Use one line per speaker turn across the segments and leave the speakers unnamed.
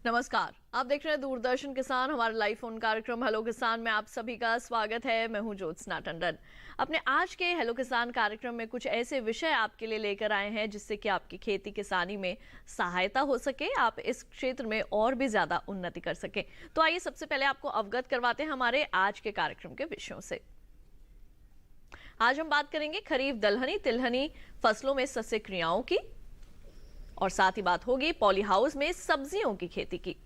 नमस्कार, आप देख रहे हैं दूरदर्शन किसान। हमारे लाइव फोन कार्यक्रम हेलो किसान में आप सभी का स्वागत है। मैं हूं ज्योत्सना टंडन। अपने आज के हेलो किसान कार्यक्रम में कुछ ऐसे विषय आपके लिए लेकर आए हैं जिससे कि आपकी खेती किसानी में सहायता हो सके, आप इस क्षेत्र में और भी ज्यादा उन्नति कर सके। तो आइए सबसे पहले आपको अवगत करवाते हैं हमारे आज के कार्यक्रम के विषयों से। आज हम बात करेंगे खरीफ दलहनी तिलहनी फसलों में सस्य क्रियाओं की, और साथ ही बात होगी पॉली हाउस में सब्जियों की खेती की।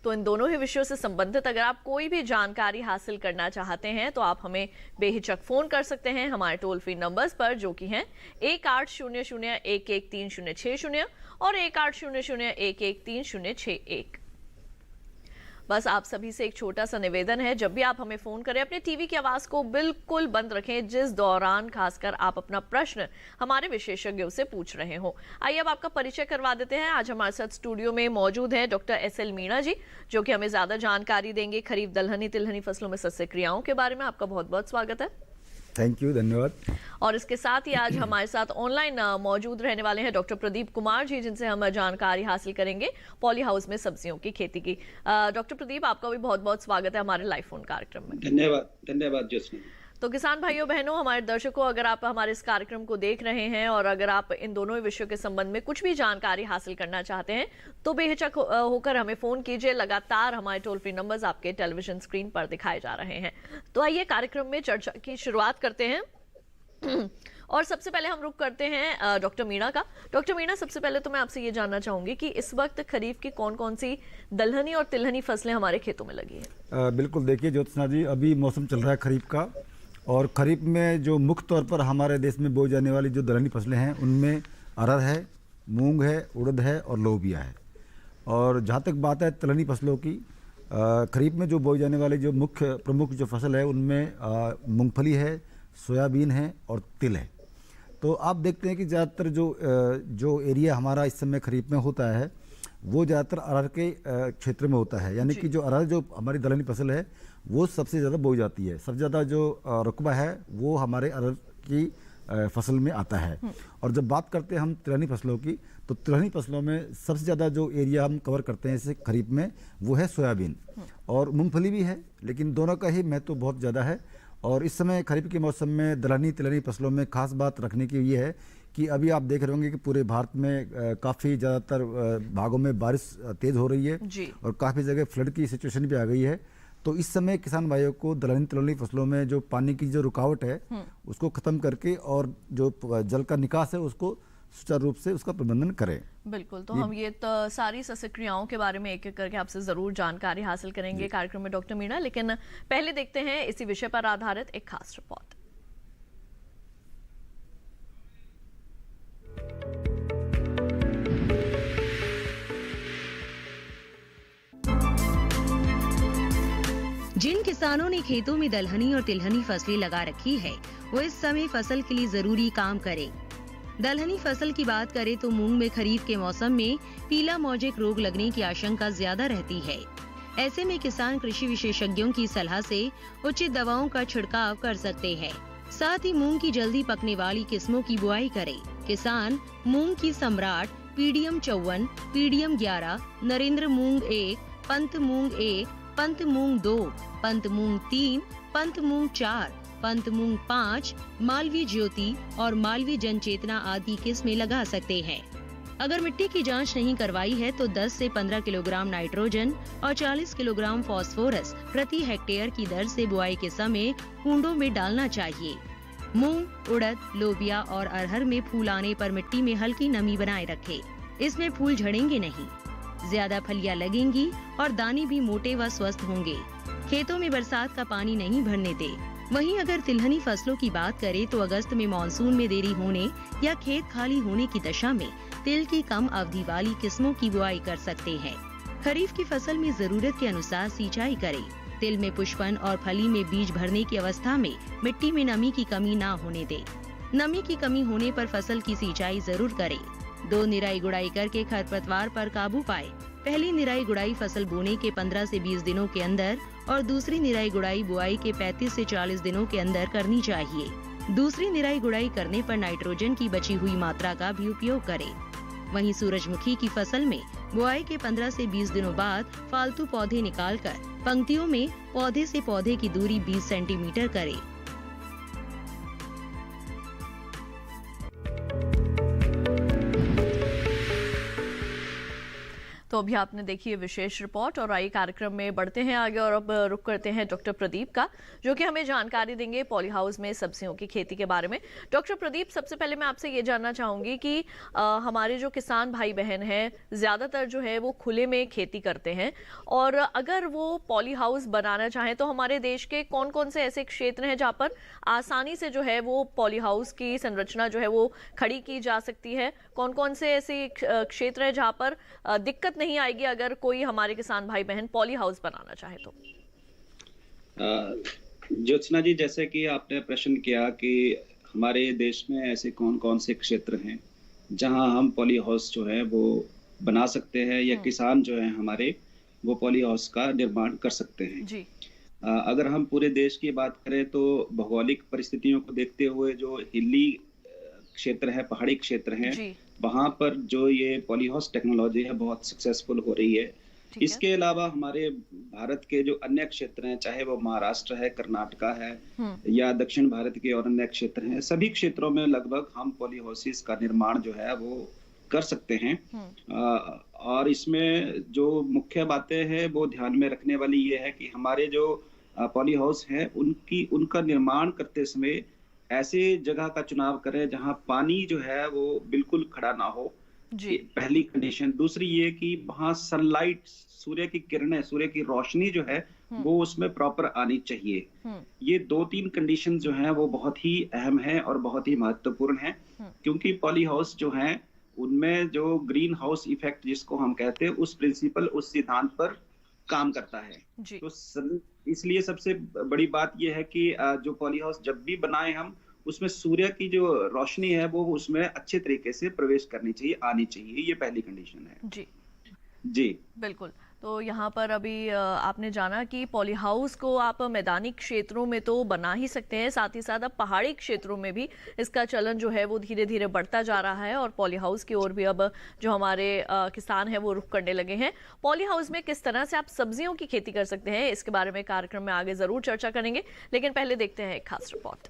तो इन दोनों ही विषयों से संबंधित अगर आप कोई भी जानकारी हासिल करना चाहते हैं तो आप हमें बेहिचक फोन कर सकते हैं हमारे टोल फ्री नंबर्स पर, जो कि हैं 1800-113060 और 1800-113061। बस आप सभी से एक छोटा सा निवेदन है, जब भी आप हमें फोन करें अपने टीवी की आवाज को बिल्कुल बंद रखें, जिस दौरान खासकर आप अपना प्रश्न हमारे विशेषज्ञों से पूछ रहे हो। आइए अब आपका परिचय करवा देते हैं। आज हमारे साथ स्टूडियो में मौजूद हैं डॉक्टर एस.एल. मीणा जी, जो कि हमें ज्यादा जानकारी देंगे खरीफ दलहनी तिलहनी फसलों में सस्य क्रियाओं के बारे में। आपका बहुत बहुत स्वागत है।
थैंक यू, धन्यवाद।
और इसके साथ ही आज हमारे साथ ऑनलाइन मौजूद रहने वाले हैं डॉक्टर प्रदीप कुमार जी, जिनसे हम जानकारी हासिल करेंगे पॉली हाउस में सब्जियों की खेती की। डॉक्टर प्रदीप, आपका भी बहुत बहुत स्वागत है हमारे लाइव फोन कार्यक्रम में।
धन्यवाद ज्योत्सना।
तो किसान भाइयों बहनों, हमारे दर्शकों, अगर आप हमारे इस कार्यक्रम को देख रहे हैं और अगर आप इन दोनों ही विषयों के संबंध में कुछ भी जानकारी हासिल करना चाहते हैं तो बेहिचक होकर हमें फोन कीजिए। लगातार हमारे टोल फ्री नंबर्स आपके टेलीविजन स्क्रीन पर दिखाए जा रहे हैं। तो आइए कार्यक्रम में चर्चा की शुरुआत करते हैं और सबसे पहले हम रुक करते हैं डॉक्टर मीणा का। डॉक्टर मीणा, सबसे पहले तो मैं आपसे ये जानना चाहूंगी कि इस वक्त खरीफ की कौन कौन सी दलहनी और तिलहनी फसलें हमारे खेतों में लगी है?
बिल्कुल, देखिए ज्योत्सना जी, अभी मौसम चल रहा है खरीफ का, और खरीफ में जो मुख्य तौर पर हमारे देश में बोई जाने वाली जो दलहनी फसलें हैं उनमें अरहर है, मूंग है, उड़द है और लोबिया है। और जहाँ तक बात है तिलहनी फसलों की, खरीफ में जो बोई जाने वाली जो मुख्य प्रमुख जो फसल है उनमें मूंगफली है, सोयाबीन है और तिल है। तो आप देखते हैं कि ज़्यादातर जो एरिया हमारा इस समय खरीफ में होता है वो ज़्यादातर अरहर के क्षेत्र में होता है, यानी कि जो अरहर जो हमारी दलहनी फसल है वो सबसे ज़्यादा बोई जाती है। सबसे ज़्यादा जो रकबा है वो हमारे अरहर की फसल में आता है। और जब बात करते हैं हम तिलहनी फसलों की, तो तिलहनी फसलों में सबसे ज़्यादा जो एरिया हम कवर करते हैं जैसे खरीफ में वो है सोयाबीन, और मूँगफली भी है, लेकिन दोनों का ही महत्व बहुत ज़्यादा है। और इस समय खरीफ के मौसम में दलहनी तिलहनी फसलों में खास बात रखने की ये है कि अभी आप देख रहे होंगे कि पूरे भारत में काफ़ी ज़्यादातर भागों में बारिश तेज़ हो रही है और काफ़ी जगह फ्लड की सिचुएशन भी आ गई है। तो इस समय किसान भाइयों को दलहनी तिलहनी फसलों में जो पानी की जो रुकावट है उसको ख़त्म करके और जो जल का निकास है उसको सुचारू रूप से उसका प्रबंधन करें।
बिल्कुल, तो हम ये तो सारी सस्य क्रियाओं के बारे में एक एक करके आपसे जरूर जानकारी हासिल करेंगे कार्यक्रम में डॉक्टर मीणा, लेकिन पहले देखते हैं इसी विषय पर आधारित एक खास रिपोर्ट।
जिन किसानों ने खेतों में दलहनी और तिलहनी फसलें लगा रखी है वो इस समय फसल के लिए जरूरी काम करें। दलहनी फसल की बात करें तो मूंग में खरीफ के मौसम में पीला मौजिक रोग लगने की आशंका ज्यादा रहती है। ऐसे में किसान कृषि विशेषज्ञों की सलाह से उचित दवाओं का छिड़काव कर सकते हैं। साथ ही मूंग की जल्दी पकने वाली किस्मों की बुआई करें। किसान मूंग की सम्राट, पीडीएम 54, पीडीएम 11, नरेंद्र मूंग 1, पंत मूंग 1, पंत मूंग 2, पंत मूंग 3, पंत मूंग 4, पंत मूंग 5, मालवी ज्योति और मालवी जनचेतना आदि किस्में लगा सकते हैं। अगर मिट्टी की जांच नहीं करवाई है तो 10 से 15 किलोग्राम नाइट्रोजन और 40 किलोग्राम फास्फोरस प्रति हेक्टेयर की दर से बुआई के समय कुंडों में डालना चाहिए। मूंग, उड़द, लोबिया और अरहर में फूल आने पर मिट्टी में हल्की नमी बनाए रखें। इसमें फूल झड़ेंगे नहीं, ज्यादा फलियां लगेंगी और दाने भी मोटे व स्वस्थ होंगे। खेतों में बरसात का पानी नहीं भरने दे। वहीं अगर तिलहनी फसलों की बात करें तो अगस्त में मानसून में देरी होने या खेत खाली होने की दशा में तिल की कम अवधि वाली किस्मों की बुआई कर सकते हैं। खरीफ की फसल में जरूरत के अनुसार सिंचाई करें। तिल में पुष्पन और फली में बीज भरने की अवस्था में मिट्टी में नमी की कमी न होने दे। नमी की कमी होने पर फसल की सिंचाई जरूर करें। 2 निराई गुड़ाई करके खरपतवार पर काबू पाए। पहली निराई गुड़ाई फसल बोने के 15 से 20 दिनों के अंदर और दूसरी निराई गुड़ाई बुआई के 35 से 40 दिनों के अंदर करनी चाहिए। दूसरी निराई गुड़ाई करने पर नाइट्रोजन की बची हुई मात्रा का भी उपयोग करें। वहीं सूरजमुखी की फसल में बुआई के 15 से 20 दिनों बाद फालतू पौधे निकालकर पंक्तियों में पौधे से पौधे की दूरी 20 सेंटीमीटर करें।
तो अभी आपने देखी है विशेष रिपोर्ट और आइए कार्यक्रम में बढ़ते हैं आगे और अब रुक करते हैं डॉक्टर प्रदीप का, जो कि हमें जानकारी देंगे पॉली हाउस में सब्जियों की खेती के बारे में। डॉक्टर प्रदीप, सबसे पहले मैं आपसे ये जानना चाहूंगी कि हमारे जो किसान भाई बहन हैं ज़्यादातर जो है वो खुले में खेती करते हैं, और अगर वो पॉली हाउस बनाना चाहें तो हमारे देश के कौन कौन से ऐसे क्षेत्र हैं जहाँ पर आसानी से जो है वो पॉली हाउस की संरचना जो है वो खड़ी की जा सकती है? कौन कौन से ऐसे क्षेत्र हैं जहाँ पर दिक्कत नहीं आएगी अगर कोई हमारे किसान भाई बहन पॉली हाउस बनाना चाहे तो?
ज्योत्सना जी, जैसे कि आपने प्रश्न किया कि हमारे देश में ऐसे कौन कौन से क्षेत्र हैं जहां हम पॉली हाउस जो है वो बना सकते हैं या किसान जो है हमारे वो पॉली हाउस का निर्माण कर सकते हैं
जी।
अगर हम पूरे देश की बात करें तो भौगोलिक परिस्थितियों को देखते हुए जो हिली क्षेत्र है, पहाड़ी क्षेत्र हैं, वहां पर जो ये पॉली हाउस टेक्नोलॉजी है बहुत सक्सेसफुल हो रही है। इसके अलावा हमारे भारत के जो अन्य क्षेत्र हैं, चाहे वो महाराष्ट्र है, कर्नाटका है या दक्षिण भारत के और अन्य क्षेत्र हैं, सभी क्षेत्रों में लगभग हम पॉली हाउसेस का निर्माण जो है वो कर सकते हैं। और इसमें जो मुख्य बातें हैं वो ध्यान में रखने वाली ये है कि हमारे जो पॉली हाउस है उनका निर्माण करते समय ऐसे जगह का चुनाव करें जहां पानी जो है वो बिल्कुल खड़ा ना हो जी। पहली कंडीशन। दूसरी ये कि वहां सनलाइट, सूर्य की किरणें, सूर्य की रोशनी जो है वो उसमें प्रॉपर आनी चाहिए। ये 2-3 कंडीशन जो हैं वो बहुत ही अहम है और बहुत ही महत्वपूर्ण है, क्योंकि पॉली हाउस जो है उनमें जो ग्रीन हाउस इफेक्ट जिसको हम कहते हैं, उस प्रिंसिपल, उस सिद्धांत पर काम करता है जी। तो इसलिए सबसे बड़ी बात यह है कि जो पॉली हाउस जब भी बनाए हम, उसमें सूर्य की जो रोशनी है वो उसमें अच्छे तरीके से प्रवेश करनी चाहिए, आनी चाहिए। ये पहली कंडीशन है जी। जी
बिल्कुल। तो यहाँ पर अभी आपने जाना कि पॉली हाउस को आप मैदानी क्षेत्रों में तो बना ही सकते हैं, साथ ही साथ अब पहाड़ी क्षेत्रों में भी इसका चलन जो है वो धीरे धीरे बढ़ता जा रहा है और पॉली हाउस की ओर भी अब जो हमारे किसान हैं वो रुख करने लगे हैं। पॉली हाउस में किस तरह से आप सब्जियों की खेती कर सकते हैं, इसके बारे में कार्यक्रम में आगे जरूर चर्चा करेंगे, लेकिन पहले देखते हैं एक खास रिपोर्ट।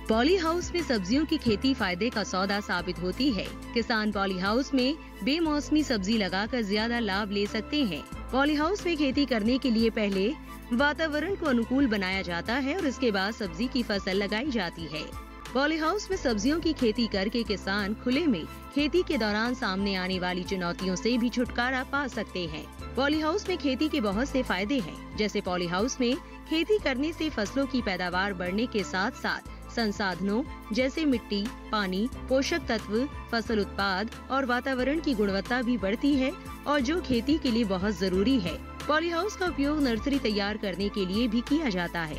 पॉली हाउस में सब्जियों की खेती फायदे का सौदा साबित होती है। किसान पॉली हाउस में बेमौसमी सब्जी लगाकर ज्यादा लाभ ले सकते हैं। पॉली हाउस में खेती करने के लिए पहले वातावरण को अनुकूल बनाया जाता है और इसके बाद सब्जी की फसल लगाई जाती है। पॉली हाउस में सब्जियों की खेती करके किसान खुले में खेती के दौरान सामने आने वाली चुनौतियों से भी छुटकारा पा सकते हैं। पॉली हाउस में खेती के बहुत से फायदे हैं, जैसे पॉली हाउस में खेती करने से फसलों की पैदावार बढ़ने के साथ साथ संसाधनों जैसे मिट्टी, पानी, पोषक तत्व, फसल उत्पाद और वातावरण की गुणवत्ता भी बढ़ती है, और जो खेती के लिए बहुत जरूरी है। पॉली हाउस का उपयोग नर्सरी तैयार करने के लिए भी किया जाता है।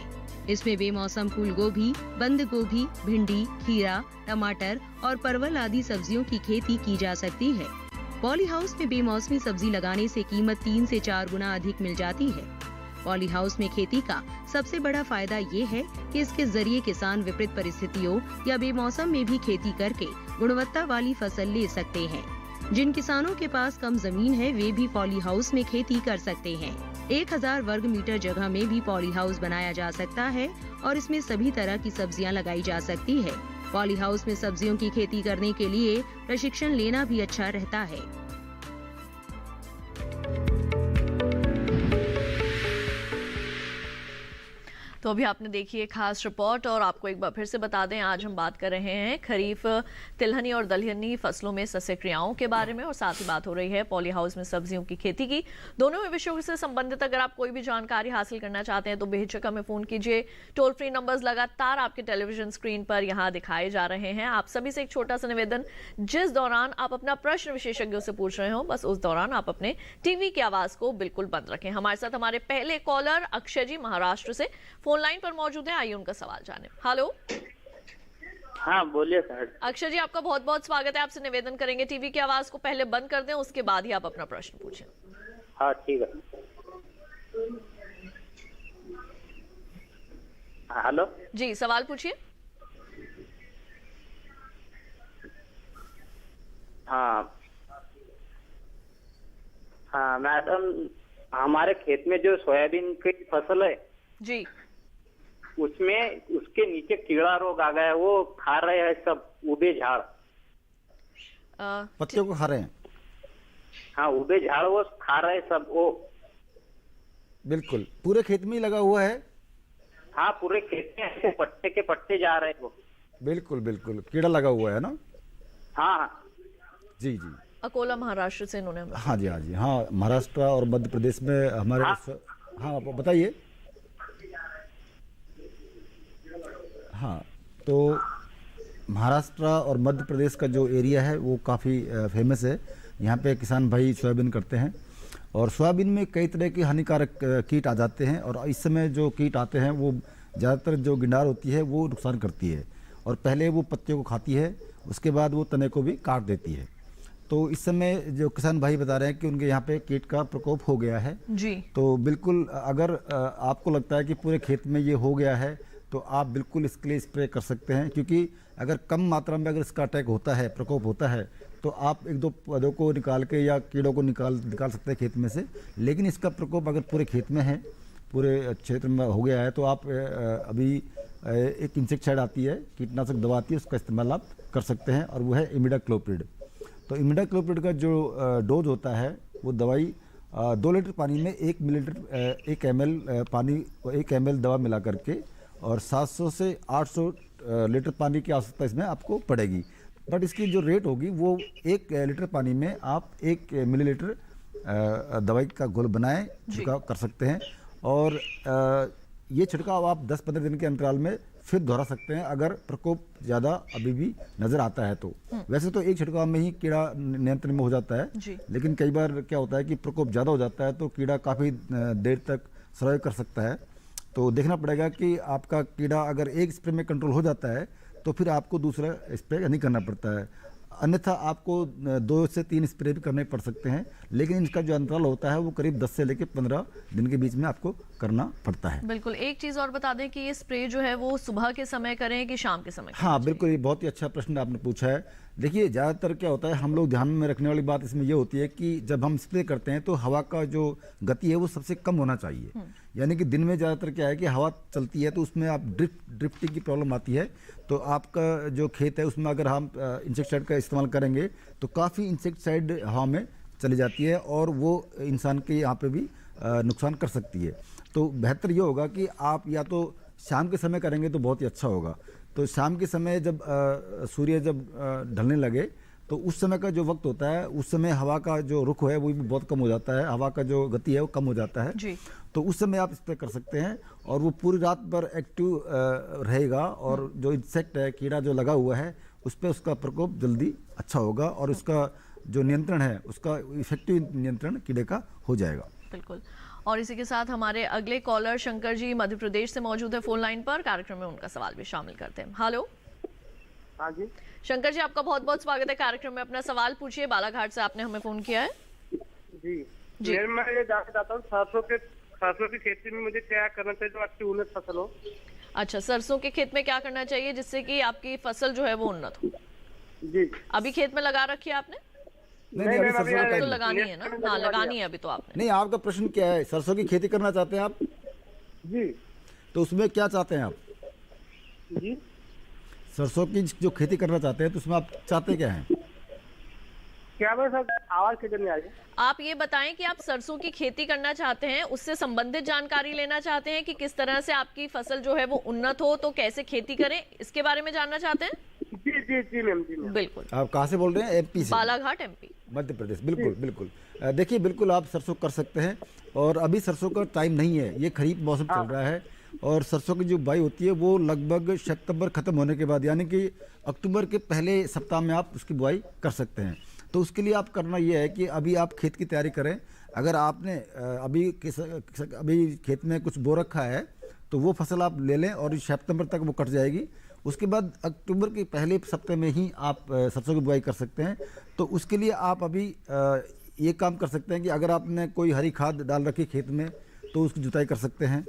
इसमें बेमौसम फूल गोभी, बंद गोभी, भिंडी, खीरा, टमाटर और परवल आदि सब्जियों की खेती की जा सकती है। पॉली हाउस में बेमौसमी सब्जी लगाने से कीमत 3 से 4 गुना अधिक मिल जाती है। पॉली हाउस में खेती का सबसे बड़ा फायदा ये है कि इसके जरिए किसान विपरीत परिस्थितियों या बेमौसम में भी खेती करके गुणवत्ता वाली फसल ले सकते हैं। जिन किसानों के पास कम जमीन है वे भी पॉली हाउस में खेती कर सकते हैं। 1000 वर्ग मीटर जगह में भी पॉली हाउस बनाया जा सकता है और इसमें सभी तरह की सब्जियां लगाई जा सकती है। पॉली हाउस में सब्जियों की खेती करने के लिए प्रशिक्षण लेना भी अच्छा रहता है।
तो अभी आपने देखी एक खास रिपोर्ट, और आपको एक बार फिर से बता दें, आज हम बात कर रहे हैं खरीफ तिलहनी और दलहनी फसलों में सस्य क्रियाओं के बारे में, और साथ ही बात हो रही है पॉली हाउस में सब्जियों की खेती की। दोनों ही विषयों से संबंधित अगर आप कोई भी जानकारी हासिल करना चाहते हैं तो बेहिचक हमें फोन कीजिए। टोल फ्री नंबर्स लगातार आपके टेलीविजन स्क्रीन पर यहाँ दिखाए जा रहे हैं। आप सभी से एक छोटा सा निवेदन, जिस दौरान आप अपना प्रश्न विशेषज्ञों से पूछ रहे हो, बस उस दौरान आप अपने टीवी की आवाज को बिल्कुल बंद रखें। हमारे साथ हमारे पहले कॉलर अक्षय जी महाराष्ट्र से फोन लाइन पर मौजूद है, आइए उनका सवाल जाने। हेलो,
हाँ बोलिए सर।
अक्षय जी, आपका बहुत बहुत स्वागत है। आपसे निवेदन करेंगे टीवी की आवाज को पहले बंद कर दें, उसके बाद ही आप अपना प्रश्न पूछें।
हाँ ठीक है। हेलो
जी, सवाल पूछिए।
हाँ हाँ मैडम, हमारे खेत में जो सोयाबीन की फसल है
जी,
उसमें उसके नीचे कीड़ा रोग आ गया है, वो खा रहे हैं सब उबे झाड़।
पत्तियों को खा रहे हैं?
हाँ उबे झाड़ वो खा रहे हैं सब वो।
बिल्कुल, पूरे खेत में ही लगा हुआ है?
हाँ पूरे खेत में ऐसे पट्टे के पट्टे जा रहे हैं वो।
बिल्कुल बिल्कुल, कीड़ा लगा हुआ है ना?
हाँ
जी जी।
अकोला महाराष्ट्र से इन्होंने हमें-
हाँ जी, हाँ जी, हाँ, महाराष्ट्र और मध्य प्रदेश में हमारे हाँ आप बताइए। हाँ, तो महाराष्ट्र और मध्य प्रदेश का जो एरिया है वो काफ़ी फेमस है। यहाँ पे किसान भाई सोयाबीन करते हैं और सोयाबीन में कई तरह के हानिकारक कीट आ जाते हैं और इस समय जो कीट आते हैं वो ज़्यादातर जो गिंडार होती है वो नुकसान करती है और पहले वो पत्तियों को खाती है, उसके बाद वो तने को भी काट देती है। तो इस समय जो किसान भाई बता रहे हैं कि उनके यहाँ पे कीट का प्रकोप हो गया है
जी,
तो बिल्कुल अगर आपको लगता है कि पूरे खेत में ये हो गया है तो आप बिल्कुल इसके लिए स्प्रे कर सकते हैं, क्योंकि अगर कम मात्रा में अगर इसका अटैक होता है, प्रकोप होता है, तो आप एक दो पौधों को निकाल के या कीड़ों को निकाल सकते हैं खेत में से। लेकिन इसका प्रकोप अगर पूरे खेत में है, पूरे क्षेत्र में हो गया है, तो आप अभी एक इंसेक्टिसाइड आती है, कीटनाशक दवा आती है, उसका इस्तेमाल आप कर सकते हैं और वो है इमिडाक्लोप्रिड। तो इमिडाक्लोप्रिड का जो डोज होता है वो दवाई 2 लीटर पानी में 1 ml दवा मिला करके और 700 से 800 लीटर पानी की आवश्यकता इसमें आपको पड़ेगी। बट इसकी जो रेट होगी वो 1 लीटर पानी में आप 1 मिलीलीटर दवाई का घोल बनाएं, छिड़काव कर सकते हैं और ये छिड़काव आप 10-15 दिन के अंतराल में फिर दोहरा सकते हैं अगर प्रकोप ज़्यादा अभी भी नज़र आता है तो। वैसे तो एक छिड़काव में ही कीड़ा नियंत्रण में हो जाता है, लेकिन कई बार क्या होता है कि प्रकोप ज़्यादा हो जाता है तो कीड़ा काफ़ी देर तक सर्वाइव कर सकता है। तो देखना पड़ेगा कि आपका कीड़ा अगर एक स्प्रे में कंट्रोल हो जाता है तो फिर आपको दूसरा स्प्रे नहीं करना पड़ता है, अन्यथा आपको 2 से 3 स्प्रे भी करने पड़ सकते हैं, लेकिन इसका जो अंतराल होता है वो करीब 10 से लेकर 15 दिन के बीच में आपको करना पड़ता है।
बिल्कुल। एक चीज़ और बता दें कि ये स्प्रे जो है वो सुबह के समय करें कि शाम के समय?
हाँ बिल्कुल, ये बहुत ही अच्छा प्रश्न आपने पूछा है। देखिए ज़्यादातर क्या होता है, हम लोग ध्यान में रखने वाली बात इसमें ये होती है कि जब हम स्प्रे करते हैं तो हवा का जो गति है वो सबसे कम होना चाहिए। यानी कि दिन में ज़्यादातर क्या है कि हवा चलती है तो उसमें आप ड्रिफ्टिंग की प्रॉब्लम आती है, तो आपका जो खेत है उसमें अगर हम इंसेक्टिसाइड का इस्तेमाल करेंगे तो काफ़ी इंसेक्टिसाइड हवा में चली जाती है और वो इंसान के यहाँ पे भी नुकसान कर सकती है। तो बेहतर ये होगा कि आप या तो शाम के समय करेंगे तो बहुत ही अच्छा होगा। तो शाम के समय जब सूर्य जब ढलने लगे तो उस समय का जो वक्त होता है उस समय हवा का जो रुख है वो भी बहुत कम हो जाता है, हवा का जो गति है वो कम हो जाता है जी। तो उस समय आप स्प्रे कर सकते हैं और वो पूरी रात भर एक्टिव रहेगा और जो इंसेक्ट है, कीड़ा जो लगा हुआ है उस पर उसका प्रकोप जल्दी अच्छा होगा और उसका जो नियंत्रण है उसका इफेक्टिव नियंत्रण कीड़े का हो जाएगा।
बिल्कुल। और इसी के साथ हमारे अगले कॉलर शंकर जी मध्य प्रदेश से मौजूद है फोन लाइन पर, कार्यक्रम में उनका सवाल भी शामिल करते हैं। हेलो।
हाँ जी
शंकर जी, आपका बहुत बहुत स्वागत है कार्यक्रम में, अपना सवाल पूछिए। बालाघाट से आपने हमें फोन किया है।
जी मैं ये जानना चाहता हूँ सरसों की खेती में मुझे क्या करना चाहिए जो अच्छी उन्नत फसल हो।
अच्छा, सरसों के खेत में क्या करना चाहिए जिससे कि आपकी फसल जो है वो उन्नत हो?
जी
अभी खेत में लगा रखी है आपने?
नहीं, अभी सरसों का
तो
टाइम
लगानी है ना? हाँ लगानी है अभी तो आपने।
नहीं, आपका प्रश्न क्या है? सरसों की खेती करना चाहते हैं आप?
जी।
तो उसमें क्या चाहते हैं आप?
जी
सरसों की जो खेती करना चाहते हैं तो उसमें आप चाहते क्या हैं?
क्या मैं सर आवाज किधर नहीं आ रही?
आप ये बताएं कि आप सरसों की खेती करना चाहते हैं, उससे संबंधित जानकारी लेना चाहते हैं कि किस तरह से आपकी फसल जो है वो उन्नत हो, तो कैसे खेती करें, इसके बारे में जानना चाहते हैं?
जी जी जी मैम, जी मैम।
बिल्कुल।
आप कहाँ से बोल रहे हैं? एमपी से?
बालाघाट, एमपी,
मध्य प्रदेश। बिल्कुल बिल्कुल। देखिए बिल्कुल आप सरसों कर सकते हैं और अभी सरसों का टाइम नहीं है, ये खरीफ मौसम चल रहा है और सरसों की जो बुआई होती है वो लगभग सितंबर खत्म होने के बाद यानी कि अक्टूबर के पहले सप्ताह में आप उसकी बुआई कर सकते हैं। तो उसके लिए आप करना ये है कि अभी आप खेत की तैयारी करें। अगर आपने अभी खेत में कुछ बो रखा है तो वो फसल आप ले लें और सितंबर तक वो कट जाएगी। उसके बाद अक्टूबर के पहले सप्ताह में ही आप सरसों की बुआई कर सकते हैं। तो उसके लिए आप अभी ये काम कर सकते हैं कि अगर आपने कोई हरी खाद डाल रखी खेत में तो उसकी जुताई कर सकते हैं,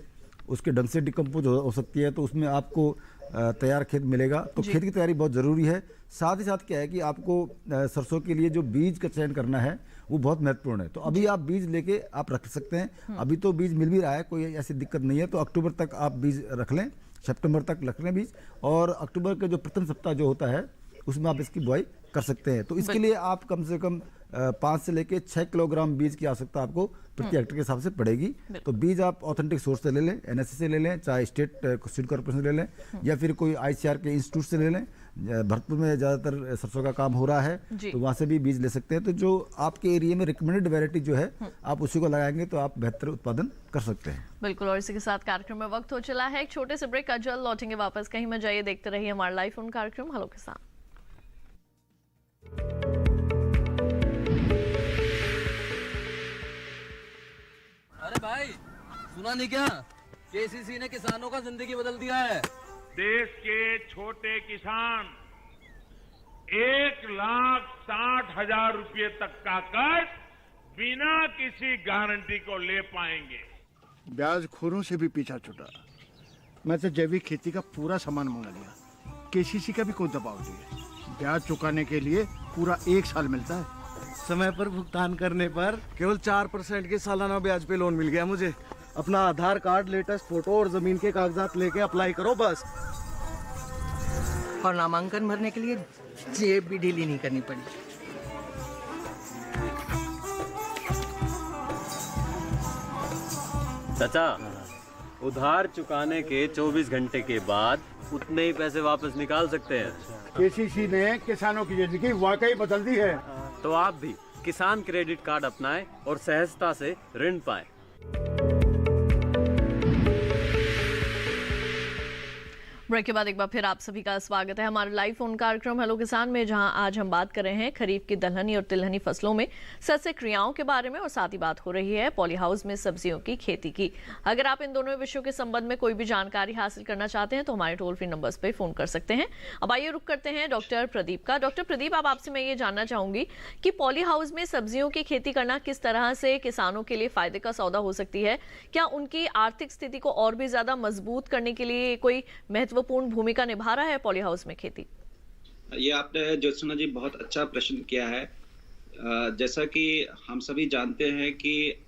उसके ढंग से डिकम्पोज हो सकती है, तो उसमें आपको तैयार खेत मिलेगा। तो खेत की तैयारी बहुत ज़रूरी है। साथ ही साथ क्या है कि आपको सरसों के लिए जो बीज का चयन करना है वो बहुत महत्वपूर्ण है। तो अभी आप बीज लेके आप रख सकते हैं। अभी तो बीज मिल भी रहा है, कोई ऐसी दिक्कत नहीं है। तो अक्टूबर तक आप बीज रख लें, सितंबर तक रख लें बीज, और अक्टूबर के जो प्रथम सप्ताह जो होता है उसमें आप इसकी बुआई कर सकते हैं। तो इसके लिए आप कम से कम 5 से लेके 6 किलोग्राम बीज की आवश्यकता आपको प्रति हेक्टेयर के हिसाब से पड़ेगी। तो बीज आप ऑथेंटिक सोर्स से ले लें, NSC से ले लें, चाहे स्टेट सीड कॉर्पोरेशन से ले लें, या फिर कोई ICR के इंस्टीट्यूट से ले लें। भरतपुर में ज़्यादातर सरसों का काम हो रहा है, तो वहाँ से भी बीज ले सकते हैं। तो जो आपके एरिया में रिकमेंडेड वैरायटी जो है आप उसी को लगाएंगे तो आप बेहतर उत्पादन कर सकते हैं।
बिल्कुल। और इसी के साथ कार्यक्रम में वक्त हो चला है एक छोटे से ब्रेक का। जल्द लौटेंगे वापस, कहीं मत जाइए, देखते रहिए हमारा लाइव फोन कार्यक्रम हेलो किसान।
अरे भाई, सुना नहीं क्या? KCC ने किसानों का जिंदगी बदल दिया है।
देश के छोटे किसान 1,60,000 रुपए तक का कर्ज बिना किसी गारंटी को ले पाएंगे।
ब्याज खोरों से भी पीछा छूटा। मैं तो जैविक खेती का पूरा सामान मंगा लिया। KCC का भी कोई दबाव नहीं है। ब्याज चुकाने के लिए पूरा 1 साल मिलता है।
समय पर भुगतान करने पर केवल 4% के सालाना ब्याज पे लोन मिल गया मुझे। अपना आधार कार्ड, लेटेस्ट फोटो और जमीन के कागजात लेके अप्लाई करो बस।
और नामांकन भरने के लिए जेब भी ढीली नहीं करनी पड़ी।
चाचा, उधार चुकाने के 24 घंटे के बाद उतने ही पैसे वापस निकाल सकते हैं।
KCC ने किसानों की जिंदगी वाकई बदल दी है।
तो आप भी किसान क्रेडिट कार्ड अपनाएं और सहजता से ऋण पाएं।
ब्रेक के बाद एक बार फिर आप सभी का स्वागत है हमारे लाइव फोन कार्यक्रम हेलो किसान में, जहां आज हम बात कर रहे हैं खरीफ की दलहनी और तिलहनी फसलों में सस्य क्रियाओं के बारे में, और साथ ही बात हो रही है पॉली हाउस में सब्जियों की खेती की। अगर आप इन दोनों विषयों के संबंध में कोई भी जानकारी हासिल करना चाहते हैं तो हमारे टोल फ्री नंबर्स पे फोन कर सकते हैं। अब आइए रुक करते हैं डॉक्टर प्रदीप का। डॉक्टर प्रदीप, अब आपसे मैं ये जानना चाहूंगी कि पॉली हाउस में सब्जियों की खेती करना किस तरह से किसानों के लिए फायदे का सौदा हो सकती है? क्या उनकी आर्थिक स्थिति को और भी ज्यादा मजबूत करने के लिए कोई महत्वपूर्ण भूमिका निभा रहा है पॉली हाउस में खेती?
ये आपने ज्योत्सना जी बहुत अच्छा प्रश्न किया है। जैसा कि हम सभी जानते हैं कि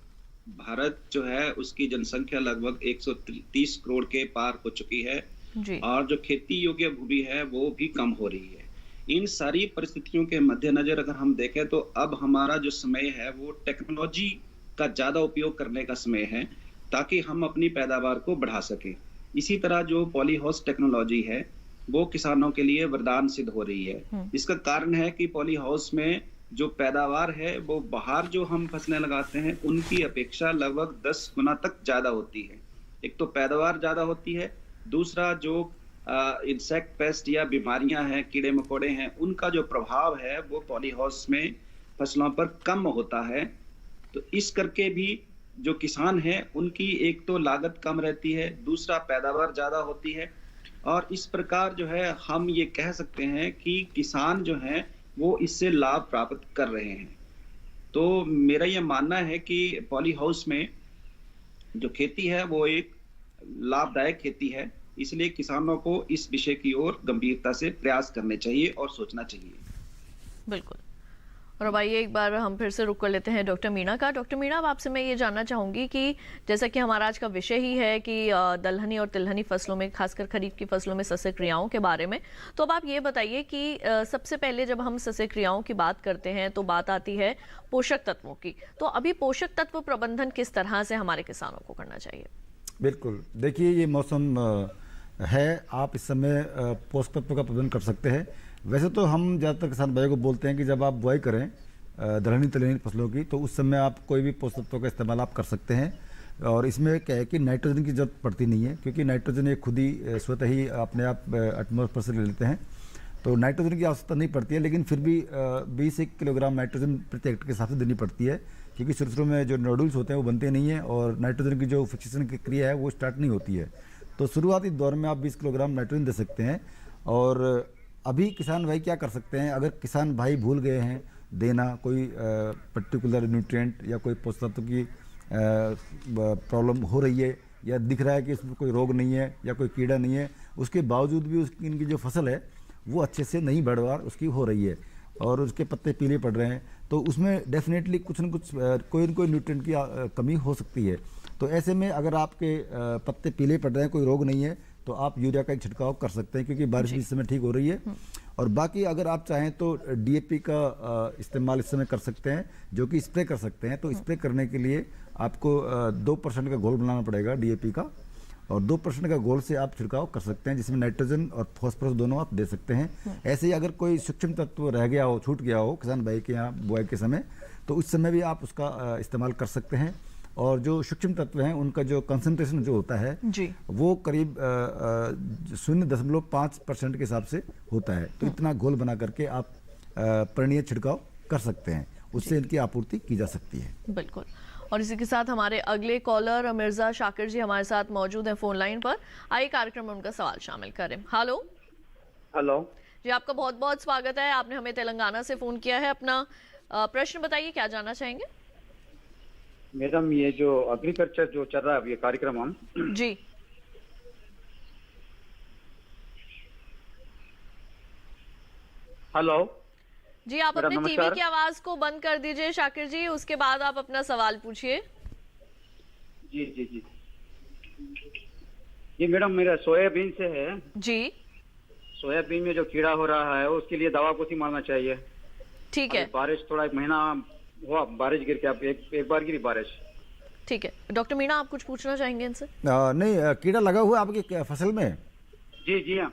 भारत जो है उसकी जनसंख्या लगभग 130 करोड़ के पार हो चुकी है जी। और जो खेती योग्य भूमि है वो भी कम हो रही है। इन सारी परिस्थितियों के मद्देनजर अगर हम देखें तो अब हमारा जो समय है वो टेक्नोलॉजी का ज्यादा उपयोग करने का समय है, ताकि हम अपनी पैदावार को बढ़ा सकें। इसी तरह जो पॉली हाउस टेक्नोलॉजी है वो किसानों के लिए वरदान सिद्ध हो रही है। इसका कारण है कि पॉली हाउस में जो पैदावार है वो बाहर जो हम फसलें लगाते हैं उनकी अपेक्षा लगभग 10 गुना तक ज्यादा होती है। एक तो पैदावार ज्यादा होती है, दूसरा जो इंसेक्ट पेस्ट या बीमारियां हैं, कीड़े मकोड़े हैं, उनका जो प्रभाव है वो पॉली हाउस में फसलों पर कम होता है। तो इस करके भी जो किसान हैं उनकी एक तो लागत कम रहती है, दूसरा पैदावार ज्यादा होती है, और इस प्रकार जो है हम ये कह सकते हैं कि किसान जो हैं वो इससे लाभ प्राप्त कर रहे हैं। तो मेरा ये मानना है कि पॉली हाउस में जो खेती है वो एक लाभदायक खेती है, इसलिए किसानों को इस विषय की ओर गंभीरता से प्रयास करने चाहिए और सोचना चाहिए।
बिल्कुल। और अब आइए एक बार हम फिर से रुक कर लेते हैं डॉक्टर मीणा का। डॉक्टर मीणा, अब आपसे मैं ये जानना चाहूंगी कि जैसा कि हमारा आज का विषय ही है कि दलहनी और तिलहनी फसलों में, खासकर खरीफ की फसलों में सस्य क्रियाओं के बारे में, तो अब आप ये बताइए कि सबसे पहले जब हम सस्य क्रियाओं की बात करते हैं तो बात आती है पोषक तत्वों की। तो अभी पोषक तत्व प्रबंधन किस तरह से हमारे किसानों को करना चाहिए?
बिल्कुल, देखिए ये मौसम है, आप इस समय पोषक तत्व का प्रबंधन कर सकते हैं। वैसे तो हम ज़्यादातर किसान भाइयों को बोलते हैं कि जब आप बुआई करें दलहनी तिलहनी फसलों की तो उस समय आप कोई भी पोषक तत्वों का इस्तेमाल आप कर सकते हैं। और इसमें क्या है कि नाइट्रोजन की जरूरत पड़ती नहीं है, क्योंकि नाइट्रोजन एक खुद ही स्वतः ही अपने आप एटमॉस्फेयर से ले लेते हैं, तो नाइट्रोजन की आवश्यकता नहीं पड़ती है। लेकिन फिर भी 20 किलोग्राम नाइट्रोजन प्रति हेक्टेयर के हिसाब से देनी पड़ती है, क्योंकि शुरू में जो नोडल्स होते हैं वो बनते नहीं हैं और नाइट्रोजन की जो फिक्सेशन की क्रिया है वो स्टार्ट नहीं होती है। तो शुरुआती दौर में आप 20 किलोग्राम नाइट्रोजन दे सकते हैं। और अभी किसान भाई क्या कर सकते हैं, अगर किसान भाई भूल गए हैं देना, कोई पर्टिकुलर न्यूट्रिएंट या कोई पोषक तत्व की प्रॉब्लम हो रही है या दिख रहा है कि इसमें कोई रोग नहीं है या कोई कीड़ा नहीं है, उसके बावजूद भी उसकी इनकी जो फसल है वो अच्छे से नहीं बढ़वार उसकी हो रही है और उसके पत्ते पीले पड़ रहे हैं, तो उसमें डेफिनेटली कुछ न कुछ कोई न कोई न्यूट्रिएंट की कमी हो सकती है। तो ऐसे में अगर आपके पत्ते पीले पड़ रहे हैं, कोई रोग नहीं है, तो आप यूरिया का एक छिड़काव कर सकते हैं क्योंकि बारिश भी इस समय ठीक हो रही है। और बाकी अगर आप चाहें तो डीएपी का इस्तेमाल इस समय कर सकते हैं, जो कि स्प्रे कर सकते हैं। तो स्प्रे करने के लिए आपको 2% का घोल बनाना पड़ेगा डीएपी का, और 2% का घोल से आप छिड़काव कर सकते हैं, जिसमें नाइट्रोजन और फॉस्फोरस दोनों आप दे सकते हैं। ऐसे ही अगर कोई सूक्ष्म तत्व रह गया हो, छूट गया हो किसान भाई के यहाँ बुआई के समय, तो उस समय भी आप उसका इस्तेमाल कर सकते हैं। और जो सूक्ष्म तत्व हैं उनका जो कंसंट्रेशन जो होता है वो करीब 0.5% के हिसाब से होता है। तो इतना घोल बना करके आप पर्णीय छिड़काव कर सकते हैं, उससे इनकी आपूर्ति की जा सकती है।
बिल्कुल। और इसी के साथ हमारे अगले कॉलर मिर्जा शाकिर जी हमारे साथ मौजूद हैं फोन लाइन पर। आइए कार्यक्रम में उनका सवाल शामिल करें। हेलो जी, आपका बहुत बहुत स्वागत है। आपने हमें तेलंगाना से फोन किया है। अपना प्रश्न बताइए, क्या जानना चाहेंगे?
मैडम, ये जो एग्रीकल्चर जो चल रहा है ये कार्यक्रम हम
जी
हेलो
जी, आप अपने टीवी की आवाज को बंद कर दीजिए शाकिर जी, उसके बाद आप अपना सवाल पूछिए।
जी जी जी जी मैडम, मेरा सोयाबीन से है जी। सोयाबीन में जो कीड़ा हो रहा है उसके लिए दवा कौन सी मारना चाहिए?
ठीक है।
बारिश थोड़ा 1 महीना हुआ, बारिश गिर के आप एक बार गिरी बारिश।
ठीक है। डॉक्टर मीणा, आप कुछ पूछना चाहेंगे इनसे?
नहीं, कीड़ा लगा हुआ आपकी फसल में?
जी हाँ।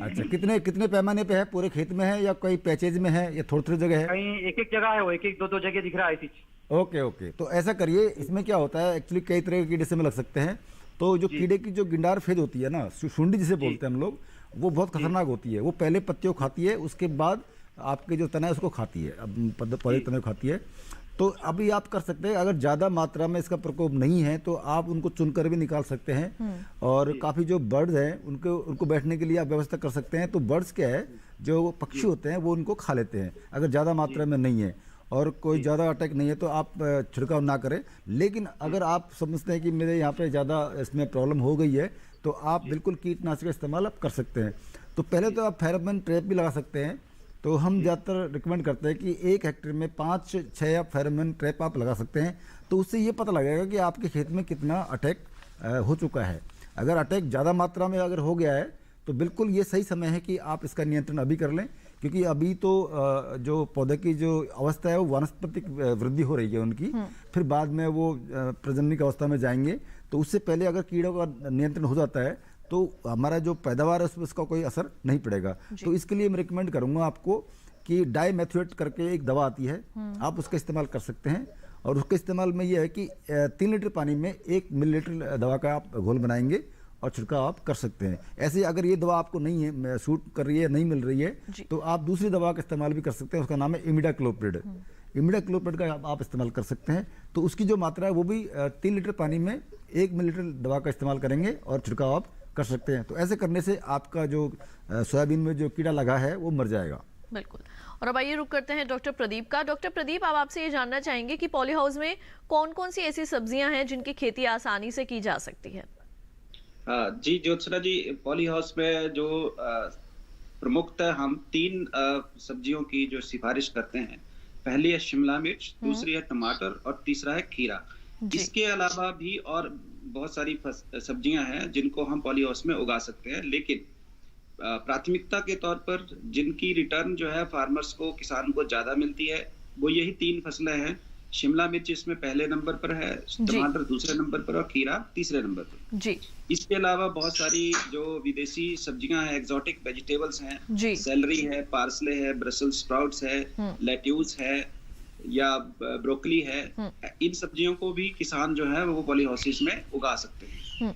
अच्छा, कितने पैमाने पे है? पूरे खेत में है या कोई पैचेज में है या थोड़ी जगह है?
कहीं एक जगह है, वो एक दो जगह दिख रहा है।
ओके। तो ऐसा करिए, इसमें क्या होता है एक्चुअली कई तरह के कीड़े से में लग सकते हैं। तो जो कीड़े की जो गिंडार फेज होती है ना, सुंडी जिसे बोलते हैं हम लोग, वो बहुत खतरनाक होती है। वो पहले पत्तियों खाती है, उसके बाद आपके जो तना है उसको खाती है, पौधे तने खाती है। तो अभी आप कर सकते हैं, अगर ज़्यादा मात्रा में इसका प्रकोप नहीं है तो आप उनको चुनकर भी निकाल सकते हैं। और काफ़ी जो बर्ड्स हैं उनको बैठने के लिए आप व्यवस्था कर सकते हैं। तो बर्ड्स क्या है, जो पक्षी होते हैं वो उनको खा लेते हैं अगर ज़्यादा मात्रा में नहीं है और कोई ज़्यादा अटैक नहीं है तो आप छिड़काव ना करें। लेकिन अगर आप समझते हैं कि मेरे यहाँ पे ज़्यादा इसमें प्रॉब्लम हो गई है तो आप बिल्कुल कीटनाशक का इस्तेमाल आप कर सकते हैं। तो पहले तो आप फेरोमोन ट्रैप भी लगा सकते हैं। तो हम ज़्यादातर रिकमेंड करते हैं कि 1 हेक्टेयर में 5-6 आप फेरोमोन ट्रैप आप लगा सकते हैं। तो उससे ये पता लगेगा कि आपके खेत में कितना अटैक हो चुका है। अगर अटैक ज़्यादा मात्रा में अगर हो गया है तो बिल्कुल ये सही समय है कि आप इसका नियंत्रण अभी कर लें, क्योंकि अभी तो जो पौधे की जो अवस्था है वो वानस्पतिक वृद्धि हो रही है उनकी, फिर बाद में वो प्रजनन की अवस्था में जाएंगे। तो उससे पहले अगर कीड़ों का नियंत्रण हो जाता है तो हमारा जो पैदावार है उसका कोई असर नहीं पड़ेगा। तो इसके लिए मैं रिकमेंड करूंगा आपको कि डाइमेथोएट करके एक दवा आती है, आप उसका इस्तेमाल कर सकते हैं। और उसके इस्तेमाल में यह है कि 3 लीटर पानी में 1 मिलीलीटर दवा का आप घोल बनाएंगे और छिड़काव आप कर सकते हैं। ऐसे अगर ये दवा आपको नहीं है, सूट कर रही है, नहीं मिल रही है, तो आप दूसरी दवा का इस्तेमाल भी कर सकते हैं। उसका नाम है इमिडाक्लोप्रिड। इमिडाक्लोप्रिड का आप इस्तेमाल कर सकते हैं। तो उसकी जो मात्रा है वो भी 3 लीटर पानी में 1 मिलीलीटर दवा का इस्तेमाल करेंगे और छिड़काव आप कर सकते हैं। तो ऐसे करने से आपका जो सोयाबीन में जो कीड़ा लगा है वो मर जाएगा।
बिल्कुल। और अब आइए रुक करते हैं डॉक्टर प्रदीप का। डॉक्टर प्रदीप, अब आपसे ये जानना चाहेंगे कि पॉली हाउस में कौन कौन सी ऐसी सब्जियां हैं जिनकी खेती आसानी से की जा सकती है?
जी ज्योत्सना जी, पॉली हाउस में जो प्रमुखतः हम 3 सब्जियों की जो सिफारिश करते हैं, पहली है शिमला मिर्च, दूसरी है टमाटर और तीसरा है खीरा। इसके अलावा भी और बहुत सारी सब्जियां हैं जिनको हम पॉली हाउस में उगा सकते हैं, लेकिन प्राथमिकता के तौर पर जिनकी रिटर्न जो है फार्मर्स को, किसान को ज्यादा मिलती है, वो यही 3 फसलें हैं। शिमला मिर्च इसमें पहले नंबर पर है, टमाटर दूसरे नंबर पर और खीरा तीसरे नंबर पर जी। इसके अलावा बहुत सारी जो विदेशी सब्जियां हैं, एक्सोटिक वेजिटेबल्स हैं, सेलरी है, पार्सले है, ब्रसेल्स स्प्राउट्स है, लेट्यूस है या ब्रोकली है, इन सब्जियों को भी किसान जो है वो पॉली हाउसेस में उगा सकते हैं।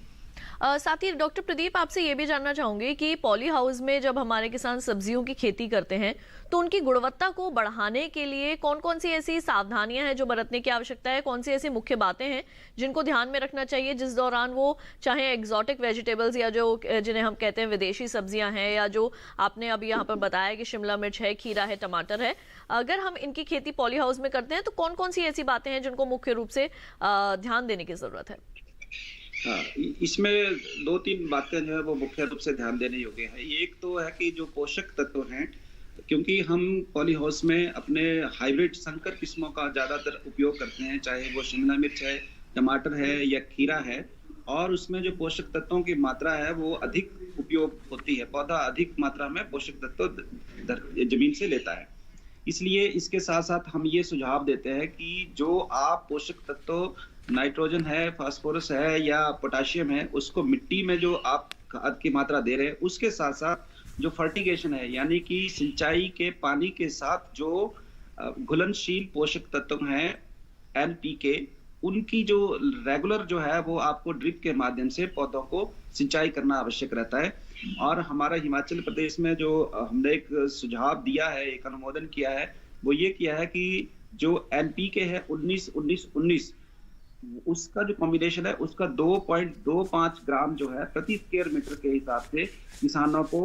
साथ ही डॉक्टर प्रदीप, आपसे ये भी जानना चाहूंगी कि पॉली हाउस में जब हमारे किसान सब्जियों की खेती करते हैं तो उनकी गुणवत्ता को बढ़ाने के लिए कौन कौन सी ऐसी सावधानियां हैं जो बरतने की आवश्यकता है, कौन सी ऐसी मुख्य बातें हैं जिनको ध्यान में रखना चाहिए जिस दौरान वो चाहे एग्जॉटिक वेजिटेबल्स या जो जिन्हें हम कहते हैं विदेशी सब्जियां हैं, या जो आपने अभी यहाँ पर बताया कि शिमला मिर्च है, खीरा है, टमाटर है, अगर हम इनकी खेती पॉली हाउस में करते हैं तो कौन कौन सी ऐसी बातें हैं जिनको मुख्य रूप से ध्यान देने की जरूरत है?
हाँ, इसमें 2-3 बातें जो है वो मुख्य रूप से ध्यान देने योग्य है। एक तो है कि जो पोषक तत्व हैं, क्योंकि हम पॉली हाउस में अपने हाइब्रिड संकर किस्मों का ज़्यादातर उपयोग करते हैं, चाहे वो शिमला मिर्च है, टमाटर है या खीरा है, और उसमें जो पोषक तत्वों की मात्रा है वो अधिक उपयोग होती है। पौधा अधिक मात्रा में पोषक तत्व जमीन से लेता है। इसलिए इसके साथ साथ हम ये सुझाव देते हैं कि जो आप पोषक तत्व नाइट्रोजन है, फास्फोरस है या पोटाशियम है, उसको मिट्टी में जो आप खाद की मात्रा दे रहे हैं, उसके साथ साथ जो फर्टिगेशन है, यानी कि सिंचाई के पानी के साथ जो घुलनशील पोषक तत्व हैं NPK, उनकी जो रेगुलर जो है वो आपको ड्रिप के माध्यम से पौधों को सिंचाई करना आवश्यक रहता है। और हमारा हिमाचल प्रदेश में जो हमने एक सुझाव दिया है, एक अनुमोदन किया है, वो ये किया है कि जो NPK है 19-19-19, उसका जो कॉम्बिनेशन है उसका 2.25 ग्राम जो है प्रति स्क्वायर मीटर के हिसाब से किसानों को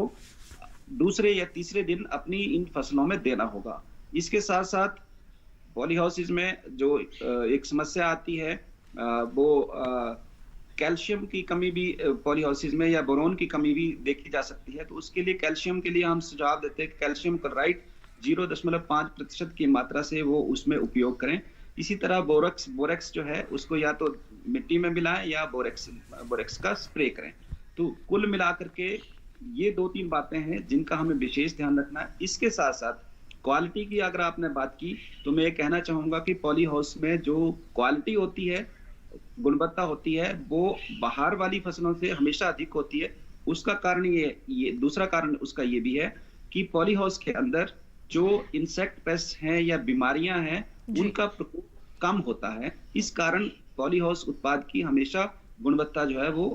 दूसरे या तीसरे दिन अपनी इन फसलों में देना होगा। इसके साथ साथ पॉली हाउसेज में जो एक समस्या आती है वो कैल्शियम की कमी भी पॉली हाउसेज में, या बोरोन की कमी भी देखी जा सकती है। तो उसके लिए कैल्शियम के लिए हम सुझाव देते हैं कि कैल्शियम क्लोराइड 0.5% की मात्रा से वो उसमें उपयोग करें। इसी तरह बोरेक्स जो है उसको या तो मिट्टी में मिलाएं या बोरेक्स का स्प्रे करें। तो कुल मिलाकर के ये 2-3 बातें हैं जिनका हमें विशेष ध्यान रखना है। इसके साथ साथ क्वालिटी की अगर आपने बात की तो मैं कहना चाहूंगा कि पॉली हाउस में जो क्वालिटी होती है, गुणवत्ता होती है, वो बाहर वाली फसलों से हमेशा अधिक होती है। उसका कारण ये दूसरा कारण उसका ये भी है कि पॉली हाउस के अंदर जो इंसेक्ट पेस्ट हैं या बीमारियां हैं उनका प्रकोप कम होता है। इस कारण पॉली हाउस उत्पाद की हमेशा गुणवत्ता जो है वो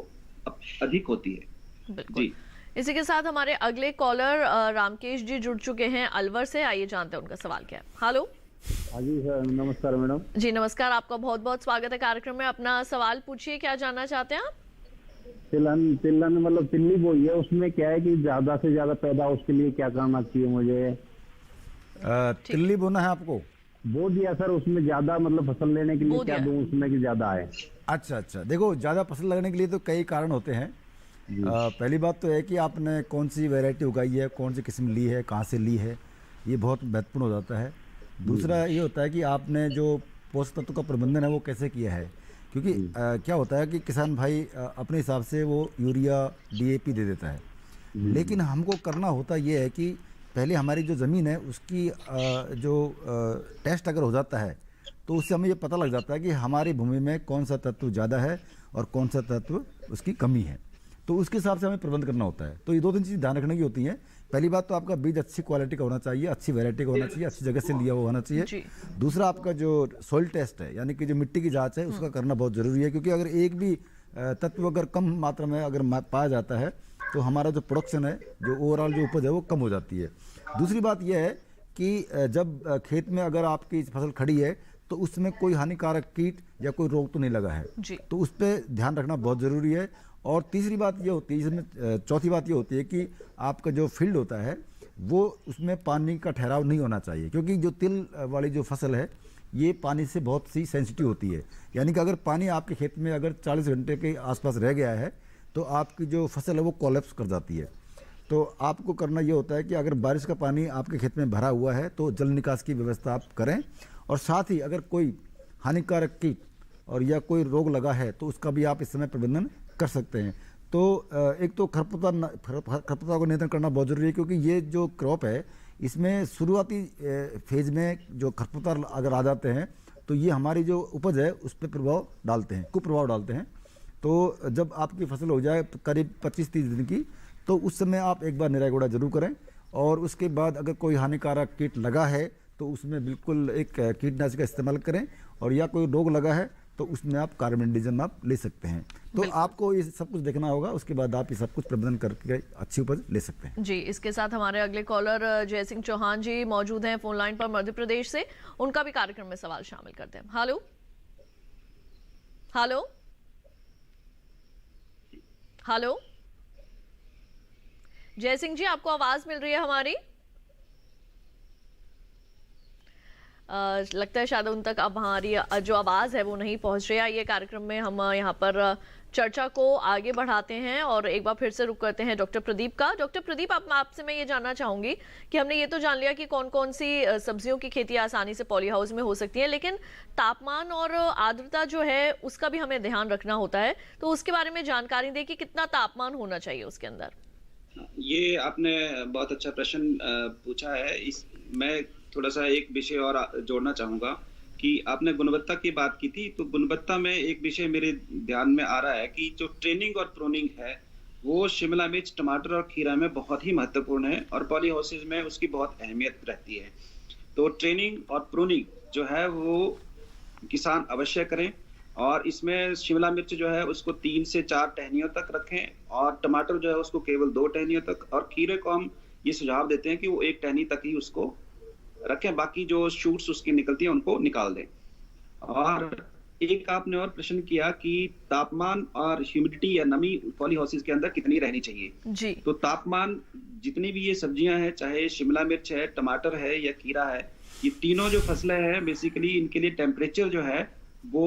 अधिक होती है। जी,
इसी के साथ हमारे अगले कॉलर रामकेश जी जुड़ चुके हैं अलवर से। आइए जानते हैं उनका सवाल क्या है। हेलो।
हाँ जी सर, नमस्कार मैडम।
जी नमस्कार, आपका बहुत बहुत स्वागत है कार्यक्रम में। अपना सवाल पूछिए, क्या जानना चाहते हैं आप?
तिलहन मतलब तिल्ली बोई है, उसमें क्या है कि ज्यादा से ज्यादा पैदा, उसके लिए क्या करना चाहिए मुझे?
तिल्ली बोना है आपको?
बो दिया सर, उसमें ज्यादा मतलब फसल लेने के लिए क्या दूं उसमें कि ज्यादा है?
अच्छा, देखो ज्यादा फसल लगने के लिए तो कई कारण होते हैं। पहली बात तो है कि आपने कौन सी वैरायटी उगाई है, कौन सी किस्म ली है, कहाँ से ली है, ये बहुत महत्वपूर्ण हो जाता है। दूसरा ये होता है कि आपने जो पोषक तत्व का प्रबंधन है वो कैसे किया है, क्योंकि क्या होता है कि किसान भाई अपने हिसाब से वो यूरिया DAP दे देता है, लेकिन हमको करना होता ये है कि पहले हमारी जो ज़मीन है उसकी जो टेस्ट अगर हो जाता है तो उससे हमें ये पता लग जाता है कि हमारी भूमि में कौन सा तत्व ज़्यादा है और कौन सा तत्व उसकी कमी है। तो उसके हिसाब से हमें प्रबंध करना होता है। तो ये 2-3 चीज़ ध्यान रखने की होती हैं। पहली बात तो आपका बीज अच्छी क्वालिटी का होना चाहिए, अच्छी वैरायटी का होना चाहिए, अच्छी जगह से लिया हुआ होना चाहिए। दूसरा आपका जो सॉइल टेस्ट है, यानी कि जो मिट्टी की जाँच है, उसका करना बहुत ज़रूरी है, क्योंकि अगर एक भी तत्व अगर कम मात्रा में अगर पाया जाता है तो हमारा जो प्रोडक्शन है, जो ओवरऑल जो उपज है वो कम हो जाती है। दूसरी बात यह है कि जब खेत में अगर आपकी फसल खड़ी है तो उसमें कोई हानिकारक कीट या कोई रोग तो नहीं लगा है, तो उस पर ध्यान रखना बहुत ज़रूरी है। और तीसरी बात ये होती है, इसमें चौथी बात ये होती है कि आपका जो फील्ड होता है वो उसमें पानी का ठहराव नहीं होना चाहिए, क्योंकि जो तिल वाली जो फसल है ये पानी से बहुत सी सेंसिटिव होती है। यानी कि अगर पानी आपके खेत में अगर 40 घंटे के आसपास रह गया है तो आपकी जो फसल है वो कोलैप्स कर जाती है। तो आपको करना ये होता है कि अगर बारिश का पानी आपके खेत में भरा हुआ है तो जल निकास की व्यवस्था आप करें, और साथ ही अगर कोई हानिकारक कीट और या कोई रोग लगा है तो उसका भी आप इस समय प्रबंधन कर सकते हैं। तो एक तो खरपतवार को नियंत्रण करना बहुत ज़रूरी है, क्योंकि ये जो क्रॉप है इसमें शुरुआती फेज में जो खरपतवार अगर आ जाते हैं तो ये हमारी जो उपज है उस पर प्रभाव डालते हैं, कुप्रभाव डालते हैं। तो जब आपकी फसल हो जाए करीब 25-30 दिन की, तो उस समय आप एक बार निराई गुड़ा जरूर करें, और उसके बाद अगर कोई हानिकारक कीट लगा है तो उसमें बिल्कुल एक कीटनाशक का इस्तेमाल करें, और या कोई रोग लगा है तो उसमें आप कार्बेंडाजिम आप ले सकते हैं। तो आपको ये सब कुछ देखना होगा, उसके बाद आप ये सब कुछ प्रबंधन करके अच्छी उपज ले सकते हैं।
जी, इसके साथ हमारे अगले कॉलर जय सिंह चौहान जी मौजूद हैं फोन लाइन पर मध्य प्रदेश से, उनका भी कार्यक्रम में सवाल शामिल करते हैं। हेलो हेलो हेलो जय सिंह जी, आपको आवाज मिल रही है हमारी? लगता है शायद उन तक अब हमारी जो आवाज है वो नहीं पहुंच रही है। ये कार्यक्रम में हम यहाँ पर चर्चा को आगे बढ़ाते हैं और एक बार फिर से रुक करते हैं डॉक्टर प्रदीप का। डॉक्टर प्रदीप, आपसे मैं ये जानना चाहूंगी कि हमने ये तो जान लिया कि कौन कौन सी सब्जियों की खेती आसानी से पॉली हाउस में हो सकती है, लेकिन तापमान और आर्द्रता जो है उसका भी हमें ध्यान रखना होता है, तो उसके बारे में जानकारी दें कि कितना तापमान होना चाहिए उसके अंदर।
ये आपने बहुत अच्छा प्रश्न पूछा है। मैं थोड़ा सा एक विषय और जोड़ना चाहूंगा कि आपने गुणवत्ता की बात की थी, तो गुणवत्ता में एक विषय मेरे ध्यान में आ रहा है कि जो ट्रेनिंग और प्रूनिंग है वो शिमला मिर्च, टमाटर और खीरा में बहुत ही महत्वपूर्ण है और पॉली हाउसेज में उसकी बहुत अहमियत रहती है। तो ट्रेनिंग और प्रूनिंग जो है वो किसान अवश्य करें और इसमें शिमला मिर्च जो है उसको 3 से 4 टहनियों तक रखें और टमाटर जो है उसको केवल 2 टहनियों तक, और खीरे को हम ये सुझाव देते हैं कि वो 1 टहनी तक ही उसको रखें, बाकी जो शूट्स उसकी निकलती है उनको निकाल दें। और एक आपने और प्रश्न किया कि तापमान और ह्यूमिडिटी या नमी पॉली हाउसेज के अंदर कितनी रहनी चाहिए
जी।
तो तापमान जितनी भी ये सब्जियां हैं, चाहे शिमला मिर्च है, टमाटर है या खीरा है, ये तीनों जो फसलें हैं बेसिकली इनके लिए टेम्परेचर जो है वो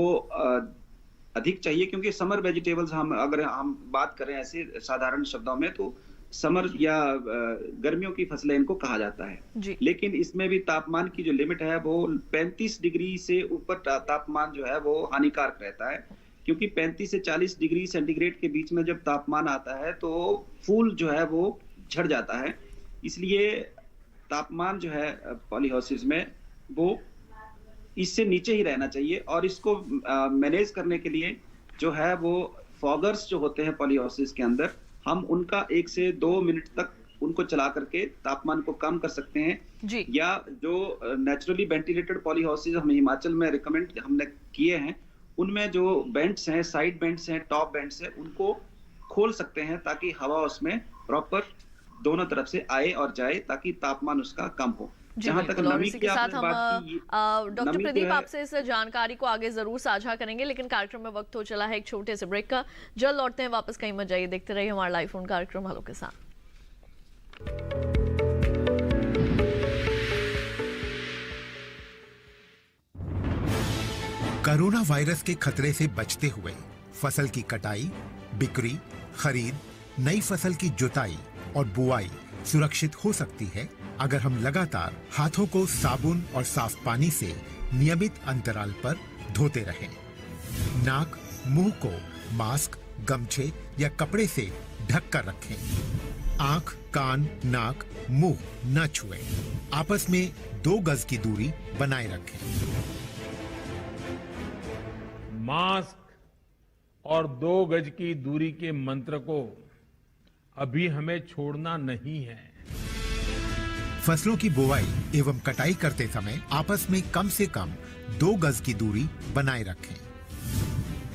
अधिक चाहिए, क्योंकि समर वेजिटेबल्स अगर हम बात करें ऐसे साधारण शब्दों में तो समर या गर्मियों की फसलें इनको कहा जाता है
जी।
लेकिन इसमें भी तापमान की जो लिमिट है वो 35 डिग्री से ऊपर तापमान जो है वो हानिकारक रहता है, क्योंकि 35 से 40 डिग्री सेंटीग्रेड के बीच में जब तापमान आता है तो फूल जो है वो झड़ जाता है। इसलिए तापमान जो है पॉली हाउसेज में वो इससे नीचे ही रहना चाहिए और इसको मैनेज करने के लिए जो है वो फॉगर्स जो होते हैं पॉली हाउसेज के अंदर, हम उनका 1 से 2 मिनट तक उनको चला करके तापमान को कम कर सकते हैं
जी।
या जो नेचुरली वेंटिलेटेड पॉली हाउसेज हम हिमाचल में रिकमेंड हमने किए हैं उनमें जो बेंट्स हैं, साइड बेंट्स हैं, टॉप बेंट्स हैं, उनको खोल सकते हैं ताकि हवा उसमें प्रॉपर दोनों तरफ से आए और जाए ताकि तापमान उसका कम हो।
जहाँ तक नमी की आपने बात की, डॉक्टर प्रदीप आपसे इस जानकारी को आगे जरूर साझा करेंगे, लेकिन कार्यक्रम में वक्त हो चला है एक छोटे से ब्रेक का। जल्द लौटते हैं वापस, कहीं मत जाइए, देखते रहिए हमारा लाइव फोन कार्यक्रम हेलो किसान।
कोरोना वायरस के खतरे से बचते हुए फसल की कटाई, बिक्री, खरीद, नई फसल की जुताई और बुआई सुरक्षित हो सकती है अगर हम लगातार हाथों को साबुन और साफ पानी से नियमित अंतराल पर धोते रहें। नाक, मुंह को मास्क, गमछे या कपड़े से ढक कर रखें। आंख, कान, नाक, मुंह न छुएं। आपस में 2 गज की दूरी बनाए रखें।
मास्क और 2 गज की दूरी के मंत्र को अभी हमें छोड़ना नहीं है।
फसलों की बुवाई एवं कटाई करते समय आपस में कम से कम 2 गज की दूरी बनाए रखें।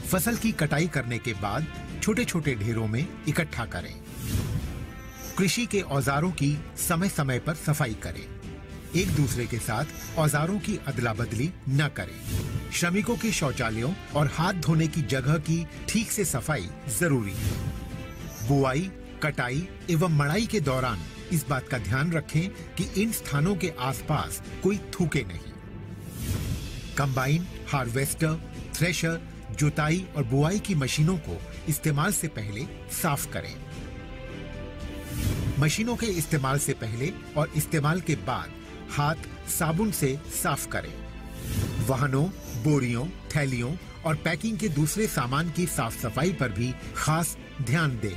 फसल की कटाई करने के बाद छोटे छोटे ढेरों में इकट्ठा करें। कृषि के औजारों की समय समय पर सफाई करें। एक दूसरे के साथ औजारों की अदला बदली न करें। श्रमिकों के शौचालयों और हाथ धोने की जगह की ठीक से सफाई जरूरी है। बुआई, कटाई एवं मड़ाई के दौरान इस बात का ध्यान रखें कि इन स्थानों के आसपास कोई थूके नहीं। कंबाइन, हार्वेस्टर, थ्रेशर, जुताई और बुआई की मशीनों को इस्तेमाल से पहले साफ करें। मशीनों के इस्तेमाल से पहले और इस्तेमाल के बाद हाथ साबुन से साफ करें। वाहनों, बोरियों, थैलियों और पैकिंग के दूसरे सामान की साफ सफाई पर भी खास ध्यान दें।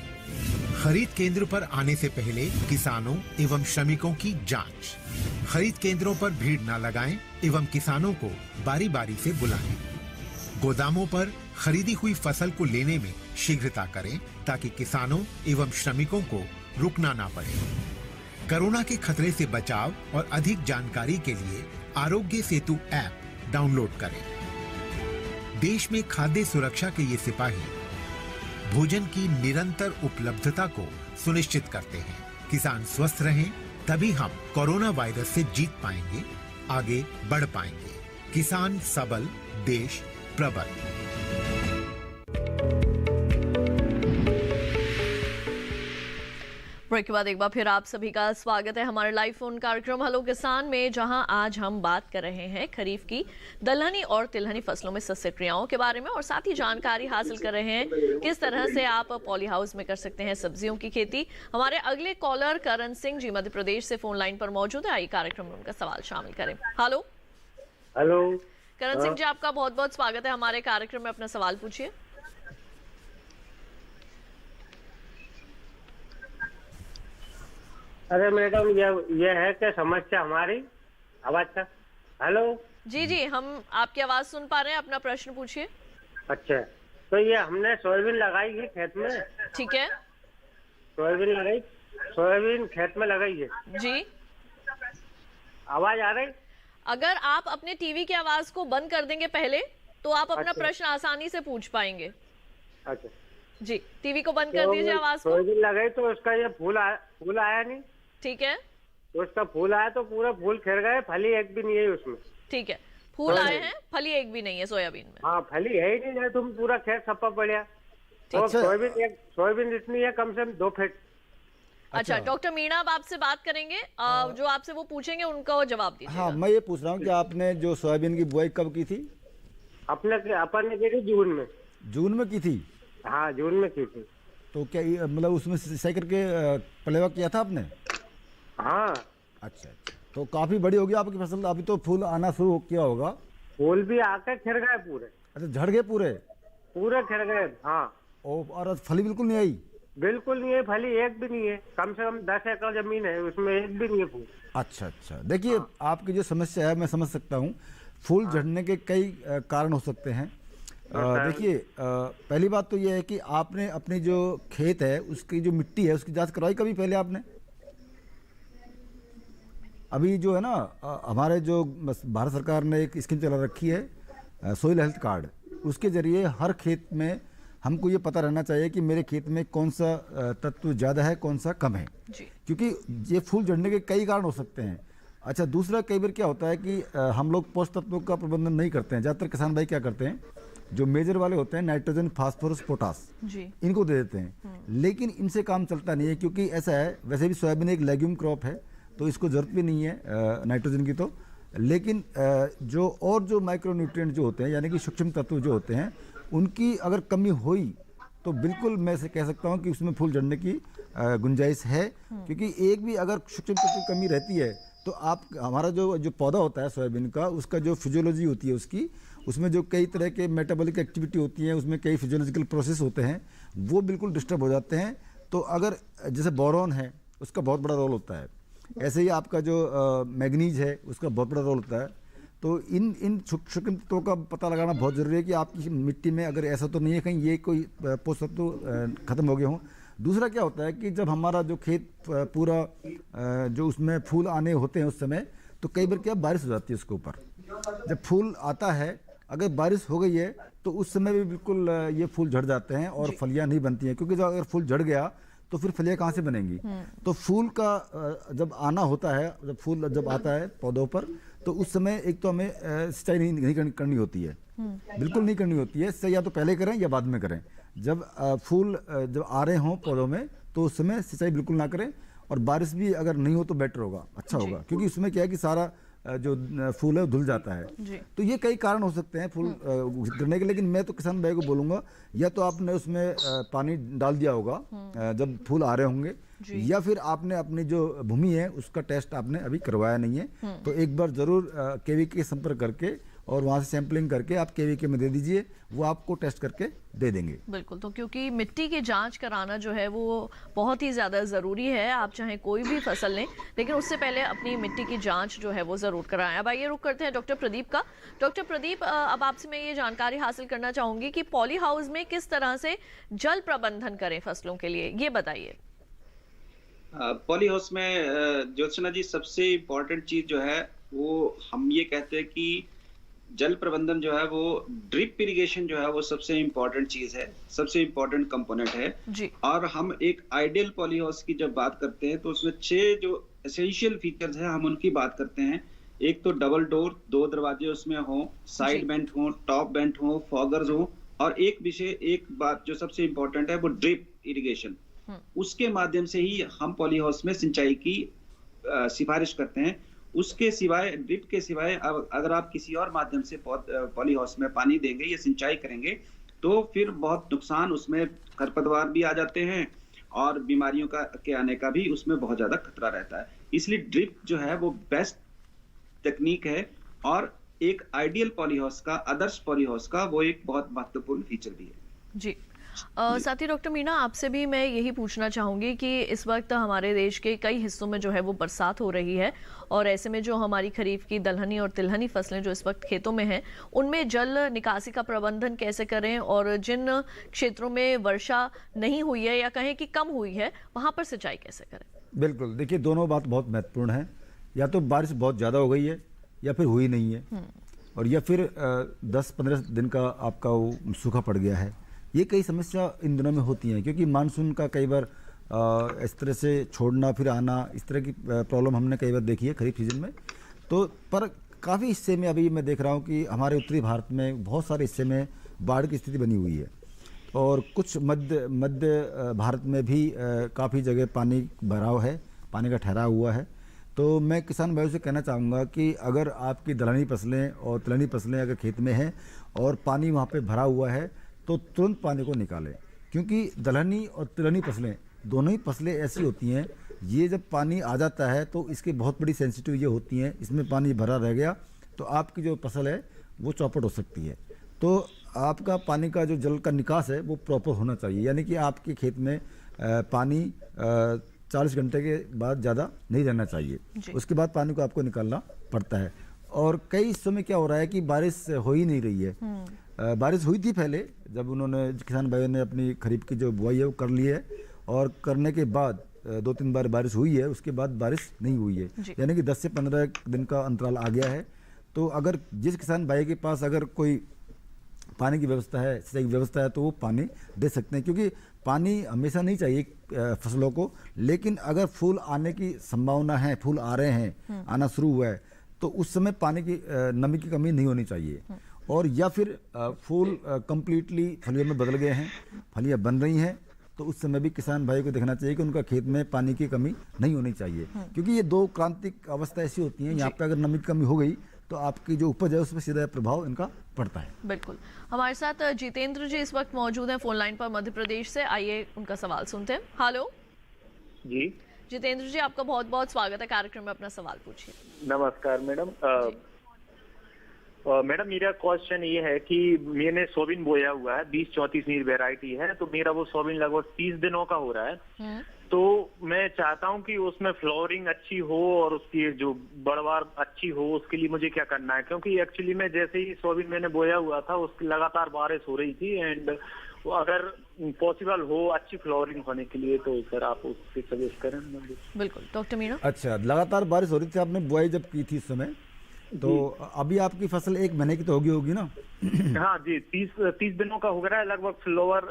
खरीद केंद्र पर आने से पहले किसानों एवं श्रमिकों की जांच। खरीद केंद्रों पर भीड़ न लगाएं एवं किसानों को बारी बारी से बुलाएं। गोदामों पर खरीदी हुई फसल को लेने में शीघ्रता करें ताकि किसानों एवं श्रमिकों को रुकना ना पड़े। कोरोना के खतरे से बचाव और अधिक जानकारी के लिए आरोग्य सेतु ऐप डाउनलोड करें। देश में खाद्य सुरक्षा के ये सिपाही भोजन की निरंतर उपलब्धता को सुनिश्चित करते हैं। किसान स्वस्थ रहें, तभी हम कोरोना वायरस से जीत पाएंगे, आगे बढ़ पाएंगे। किसान सबल, देश प्रबल।
ब्रेक के बाद एक बार फिर आप सभी का स्वागत है हमारे लाइव फोन कार्यक्रम हेलो किसान में, जहां आज हम बात कर रहे हैं खरीफ की दलहनी और तिलहनी फसलों में सस्य क्रियाओं के बारे में और साथ ही जानकारी हासिल कर रहे हैं किस तरह से आप पॉली हाउस में कर सकते हैं सब्जियों की खेती। हमारे अगले कॉलर करण सिंह जी मध्य प्रदेश से फोन लाइन पर मौजूद है। आइए कार्यक्रम में उनका सवाल शामिल करें। हेलो
हेलो
करण सिंह जी, आपका बहुत बहुत स्वागत है हमारे कार्यक्रम में। अपना सवाल पूछिए।
अरे मैडम, ये है क्या समस्या हमारी आवाज का? हेलो
जी जी, हम आपकी आवाज सुन पा रहे हैं, अपना प्रश्न पूछिए।
अच्छा, तो ये हमने सोयाबीन लगाई है खेत में।
ठीक है,
सोयाबीन खेत में लगाई है
जी।
आवाज आ रही?
अगर आप अपने टीवी की आवाज को बंद कर देंगे पहले, तो आप अपना
अच्छा।
प्रश्न आसानी से पूछ पाएंगे।
अच्छा
जी, टीवी को बंद कर दीजिए आवाज को।
सोयाबीन लगाई तो उसका ये फूल आया नहीं।
ठीक है,
तो उसका फूल आया तो पूरा फूल खिल गए, फली एक भी नहीं है उसमें।
ठीक है, फूल आए हैं, फली एक भी नहीं है सोयाबीन में।
हाँ, फली है ही नहीं, तुम पूरा खेत सप्पा बढ़िया। तो
अच्छा।
सोयाबीन इतनी है कम से कम 2 फीट।
अच्छा, डॉक्टर मीणा अब आपसे बात करेंगे, जो आपसे वो पूछेंगे उनका जवाब दीजिए।
हाँ, मैं ये पूछ रहा हूँ कि आपने जो सोयाबीन की बुआई कब की थी?
अपन ने की थी जून में।
जून में की थी?
हाँ, जून में की थी।
तो क्या मतलब उसमें सिंचाई करके पलेवा किया था आपने?
हाँ।
अच्छा, तो काफी बड़ी होगी आपकी फसल। अभी तो फूल आना शुरू किया होगा।
फूल भी आके खिल गए पूरे।
अच्छा, झड़ गए पूरे
खिल गए। हाँ।
और फली बिल्कुल नहीं आई?
बिल्कुल नहीं है, फली एक भी नहीं है। कम से कम 10 एकड़ जमीन है, उसमें एक भी नहीं है फूल।
अच्छा, देखिए, आपकी जो समस्या है मैं समझ सकता हूँ। फूल झड़ने के कई कारण हो सकते हैं। देखिए, पहली बात तो ये है कि आपने अपनी जो खेत है उसकी जो मिट्टी है उसकी जांच करवाई कभी पहले आपने? अभी जो है ना, हमारे जो भारत सरकार ने एक स्कीम चला रखी है सोइल हेल्थ कार्ड, उसके जरिए हर खेत में हमको ये पता रहना चाहिए कि मेरे खेत में कौन सा तत्व ज़्यादा है, कौन सा कम है, क्योंकि ये फूल झड़ने के कई कारण हो सकते हैं। अच्छा, दूसरा, कई बार क्या होता है कि हम लोग पोषक तत्वों का प्रबंधन नहीं करते हैं। ज़्यादातर किसान भाई क्या करते हैं, जो मेजर वाले होते हैं नाइट्रोजन, फास्फोरस, पोटास, इनको दे देते हैं। लेकिन इनसे काम चलता नहीं है, क्योंकि ऐसा है, वैसे भी सोयाबीन एक लेग्यूम क्रॉप है तो इसको जरूरत भी नहीं है नाइट्रोजन की। तो लेकिन जो माइक्रो न्यूट्रिएंट जो होते हैं, यानी कि सूक्ष्म तत्व जो होते हैं, उनकी अगर कमी हुई तो बिल्कुल मैं से कह सकता हूं कि उसमें फूल झड़ने की गुंजाइश है। क्योंकि एक भी अगर सूक्ष्म तत्व की कमी रहती है तो हमारा जो पौधा होता है सोयाबीन का, उसका जो फिजियोलॉजी होती है उसमें जो कई तरह के मेटाबॉलिक एक्टिविटी होती हैं, उसमें कई फिजियोलॉजिकल प्रोसेस होते हैं, वो बिल्कुल डिस्टर्ब हो जाते हैं। तो अगर जैसे बोरॉन है, उसका बहुत बड़ा रोल होता है। ऐसे ही आपका जो मैग्नीज है, उसका बहुत बड़ा रोल होता है। तो इन सूक्ष्म तत्वों का पता लगाना बहुत ज़रूरी है कि आपकी मिट्टी में अगर ऐसा तो नहीं है कहीं ये कोई पोषक तत्व खत्म हो गए हों। दूसरा क्या होता है कि जब हमारा जो खेत पूरा जो उसमें फूल आने होते हैं उस समय, तो कई बार क्या बारिश हो जाती है उसके ऊपर। जब फूल आता है, अगर बारिश हो गई है तो उस समय भी बिल्कुल ये फूल झड़ जाते हैं और फलियाँ नहीं बनती हैं, क्योंकि जब अगर फूल झड़ गया तो फिर फलियाँ कहाँ से बनेंगी। तो फूल का जब आना होता है, जब फूल जब आता है पौधों पर, तो उस समय एक तो हमें सिंचाई नहीं करनी होती है, बिल्कुल नहीं करनी होती है। सिंचाई या तो पहले करें या बाद में करें। जब फूल जब आ रहे हों पौधों में तो उस समय सिंचाई बिल्कुल ना करें, और बारिश भी अगर नहीं हो तो बेटर होगा, अच्छा होगा, क्योंकि उसमें क्या है कि सारा जो फूल है वो धुल जाता है। तो ये कई कारण हो सकते हैं फूल गिरने के। लेकिन मैं तो किसान भाई को बोलूँगा, या तो आपने उसमें पानी डाल दिया होगा जब फूल आ रहे होंगे, या फिर आपने अपनी जो भूमि है उसका टेस्ट आपने अभी करवाया नहीं है। तो एक बार ज़रूर केवीके के संपर्क करके और वहाँ से सैंपलिंग करके आप केवीके में दे दीजिए, वो आपको टेस्ट करके दे देंगे।
बिल्कुल, तो क्योंकि मिट्टी की जांच कराना जो है वो बहुत ही ज़्यादा ज़रूरी है। आप चाहे कोई भी फसल लें, लेकिन उससे पहले अपनी मिट्टी की जांच जो है वो ज़रूर कराएं। अब आइए रुक करते हैं डॉक्टर प्रदीप का। डॉक्टर प्रदीप, अब आपसे मैं ये जानकारी हासिल करना चाहूँगी कि पॉली हाउस में किस तरह से जल प्रबंधन करें फसलों के लिए, ये बताइए।
पॉली हाउस में ज्योत्सना जी, सबसे इम्पोर्टेंट चीज़ जो है वो हम ये कहते हैं कि जल प्रबंधन जो है वो ड्रिप इरिगेशन जो है वो सबसे इम्पोर्टेंट चीज है, सबसे इम्पोर्टेंट कंपोनेंट है जी। और हम एक आइडियल पॉली हाउस की जब बात करते हैं तो उसमें 6 जो एसेंशियल फीचर्स है हम उनकी बात करते हैं। एक तो डबल डोर, 2 दरवाजे उसमें हो, साइड वेंट हो, टॉप वेंट हो, फॉगर्स हो, और एक बात जो सबसे इम्पोर्टेंट है वो ड्रिप इरिगेशन। उसके माध्यम से ही हम पॉली हाउस में सिंचाई की सिफारिश करते हैं। उसके सिवाय, ड्रिप के सिवाय अगर आप किसी और माध्यम से पॉली हाउस में पानी देंगे या सिंचाई करेंगे तो फिर बहुत नुकसान, उसमें खरपतवार भी आ जाते हैं और बीमारियों के आने का भी उसमें बहुत ज्यादा खतरा रहता है। इसलिए ड्रिप जो है वो बेस्ट तकनीक है और एक आइडियल पॉली हाउस का, आदर्श पॉली हाउस का वो एक बहुत महत्वपूर्ण फीचर भी है
जी। साथ ही डॉक्टर मीना, आपसे भी मैं यही पूछना चाहूँगी कि इस वक्त हमारे देश के कई हिस्सों में जो है वो बरसात हो रही है और ऐसे में जो हमारी खरीफ की दलहनी और तिलहनी फसलें जो इस वक्त खेतों में हैं उनमें जल निकासी का प्रबंधन कैसे करें, और जिन क्षेत्रों में वर्षा नहीं हुई है या कहें कि कम हुई है वहाँ पर सिंचाई कैसे करें?
बिल्कुल, देखिए दोनों बात बहुत महत्वपूर्ण है। या तो बारिश बहुत ज़्यादा हो गई है या फिर हुई नहीं है, और या फिर 10-15 दिन का आपका वो सूखा पड़ गया है। ये कई समस्या इन दिनों में होती हैं क्योंकि मानसून का कई बार इस तरह से छोड़ना फिर आना, इस तरह की प्रॉब्लम हमने कई बार देखी है खरीफ सीजन में। तो पर काफ़ी हिस्से में अभी मैं देख रहा हूँ कि हमारे उत्तरी भारत में बहुत सारे हिस्से में बाढ़ की स्थिति बनी हुई है और कुछ मध्य भारत में भी काफ़ी जगह पानी भराव है, पानी का ठहराव हुआ है। तो मैं किसान भाइयों से कहना चाहूँगा कि अगर आपकी दलहनी फसलें और तिलहनी फसलें अगर खेत में हैं और पानी वहाँ पे भरा हुआ है तो तुरंत पानी को निकालें, क्योंकि दलहनी और तिलहनी फसलें दोनों ही फसलें ऐसी होती हैं, ये जब पानी आ जाता है तो इसकी बहुत बड़ी सेंसिटिव ये होती हैं, इसमें पानी भरा रह गया तो आपकी जो फसल है वो चौपट हो सकती है। तो आपका पानी का जो जल का निकास है वो प्रॉपर होना चाहिए, यानी कि आपके खेत में पानी 40 घंटे के बाद ज़्यादा नहीं रहना चाहिए, उसके बाद पानी को आपको निकालना पड़ता है। और कई हिस्सों में क्या हो रहा है कि बारिश हो ही नहीं रही है। बारिश हुई थी पहले, जब उन्होंने किसान भाइयों ने अपनी खरीफ की जो बुआई है वो कर ली है, और करने के बाद 2-3 बार बारिश हुई है, उसके बाद बारिश नहीं हुई है, यानी कि 10 से 15 दिन का अंतराल आ गया है। तो अगर जिस किसान भाई के पास अगर कोई पानी की व्यवस्था है, सिंचाई की व्यवस्था है, तो वो पानी दे सकते हैं, क्योंकि पानी हमेशा नहीं चाहिए फसलों को। लेकिन अगर फूल आने की संभावना है, फूल आ रहे हैं, आना शुरू हुआ है, तो उस समय पानी की नमी की कमी नहीं होनी चाहिए। और या फिर फूल कंप्लीटली फलियों में बदल गए हैं, फलियां बन रही हैं, तो उस समय भी किसान भाई को देखना चाहिए कि उनका खेत में पानी की कमी नहीं होनी चाहिए, क्योंकि ये दो क्रांतिक अवस्था ऐसी होती हैं, यहाँ पे अगर नमी की कमी हो गई तो आपकी जो उपज है उसमें सीधा प्रभाव इनका पड़ता है।
बिल्कुल। हमारे साथ जितेंद्र जी इस वक्त मौजूद हैं फोन लाइन पर मध्य प्रदेश से, आइए उनका सवाल सुनते हैं। हेलो जी जितेंद्र जी, आपका बहुत बहुत स्वागत है कार्यक्रम में, अपना सवाल पूछिए।
नमस्कार मैडम। मैडम मेरा क्वेश्चन ये है कि मैंने सोयाबीन बोया हुआ है, 20-34 वैरायटी है, तो मेरा वो सोयाबीन लगभग 30 दिनों का हो रहा है। तो मैं चाहता हूँ कि उसमें फ्लोरिंग अच्छी हो और उसकी जो बढ़वार अच्छी हो, उसके लिए मुझे क्या करना है? क्योंकि एक्चुअली में जैसे ही सोयाबीन मैंने बोया हुआ था उसकी लगातार बारिश हो रही थी, एंड अगर पॉसिबल हो अच्छी फ्लोरिंग होने के लिए तो सर आप उससे सजेस्ट करें।
बिल्कुल डॉक्टर मीना।
अच्छा, लगातार बारिश हो रही थी, आपने बुआई जब की थी इस समय, तो अभी आपकी फसल 1 महीने की तो होगी ना?
हाँ जी, 30 दिनों का हो गया है, लगभग फ्लावर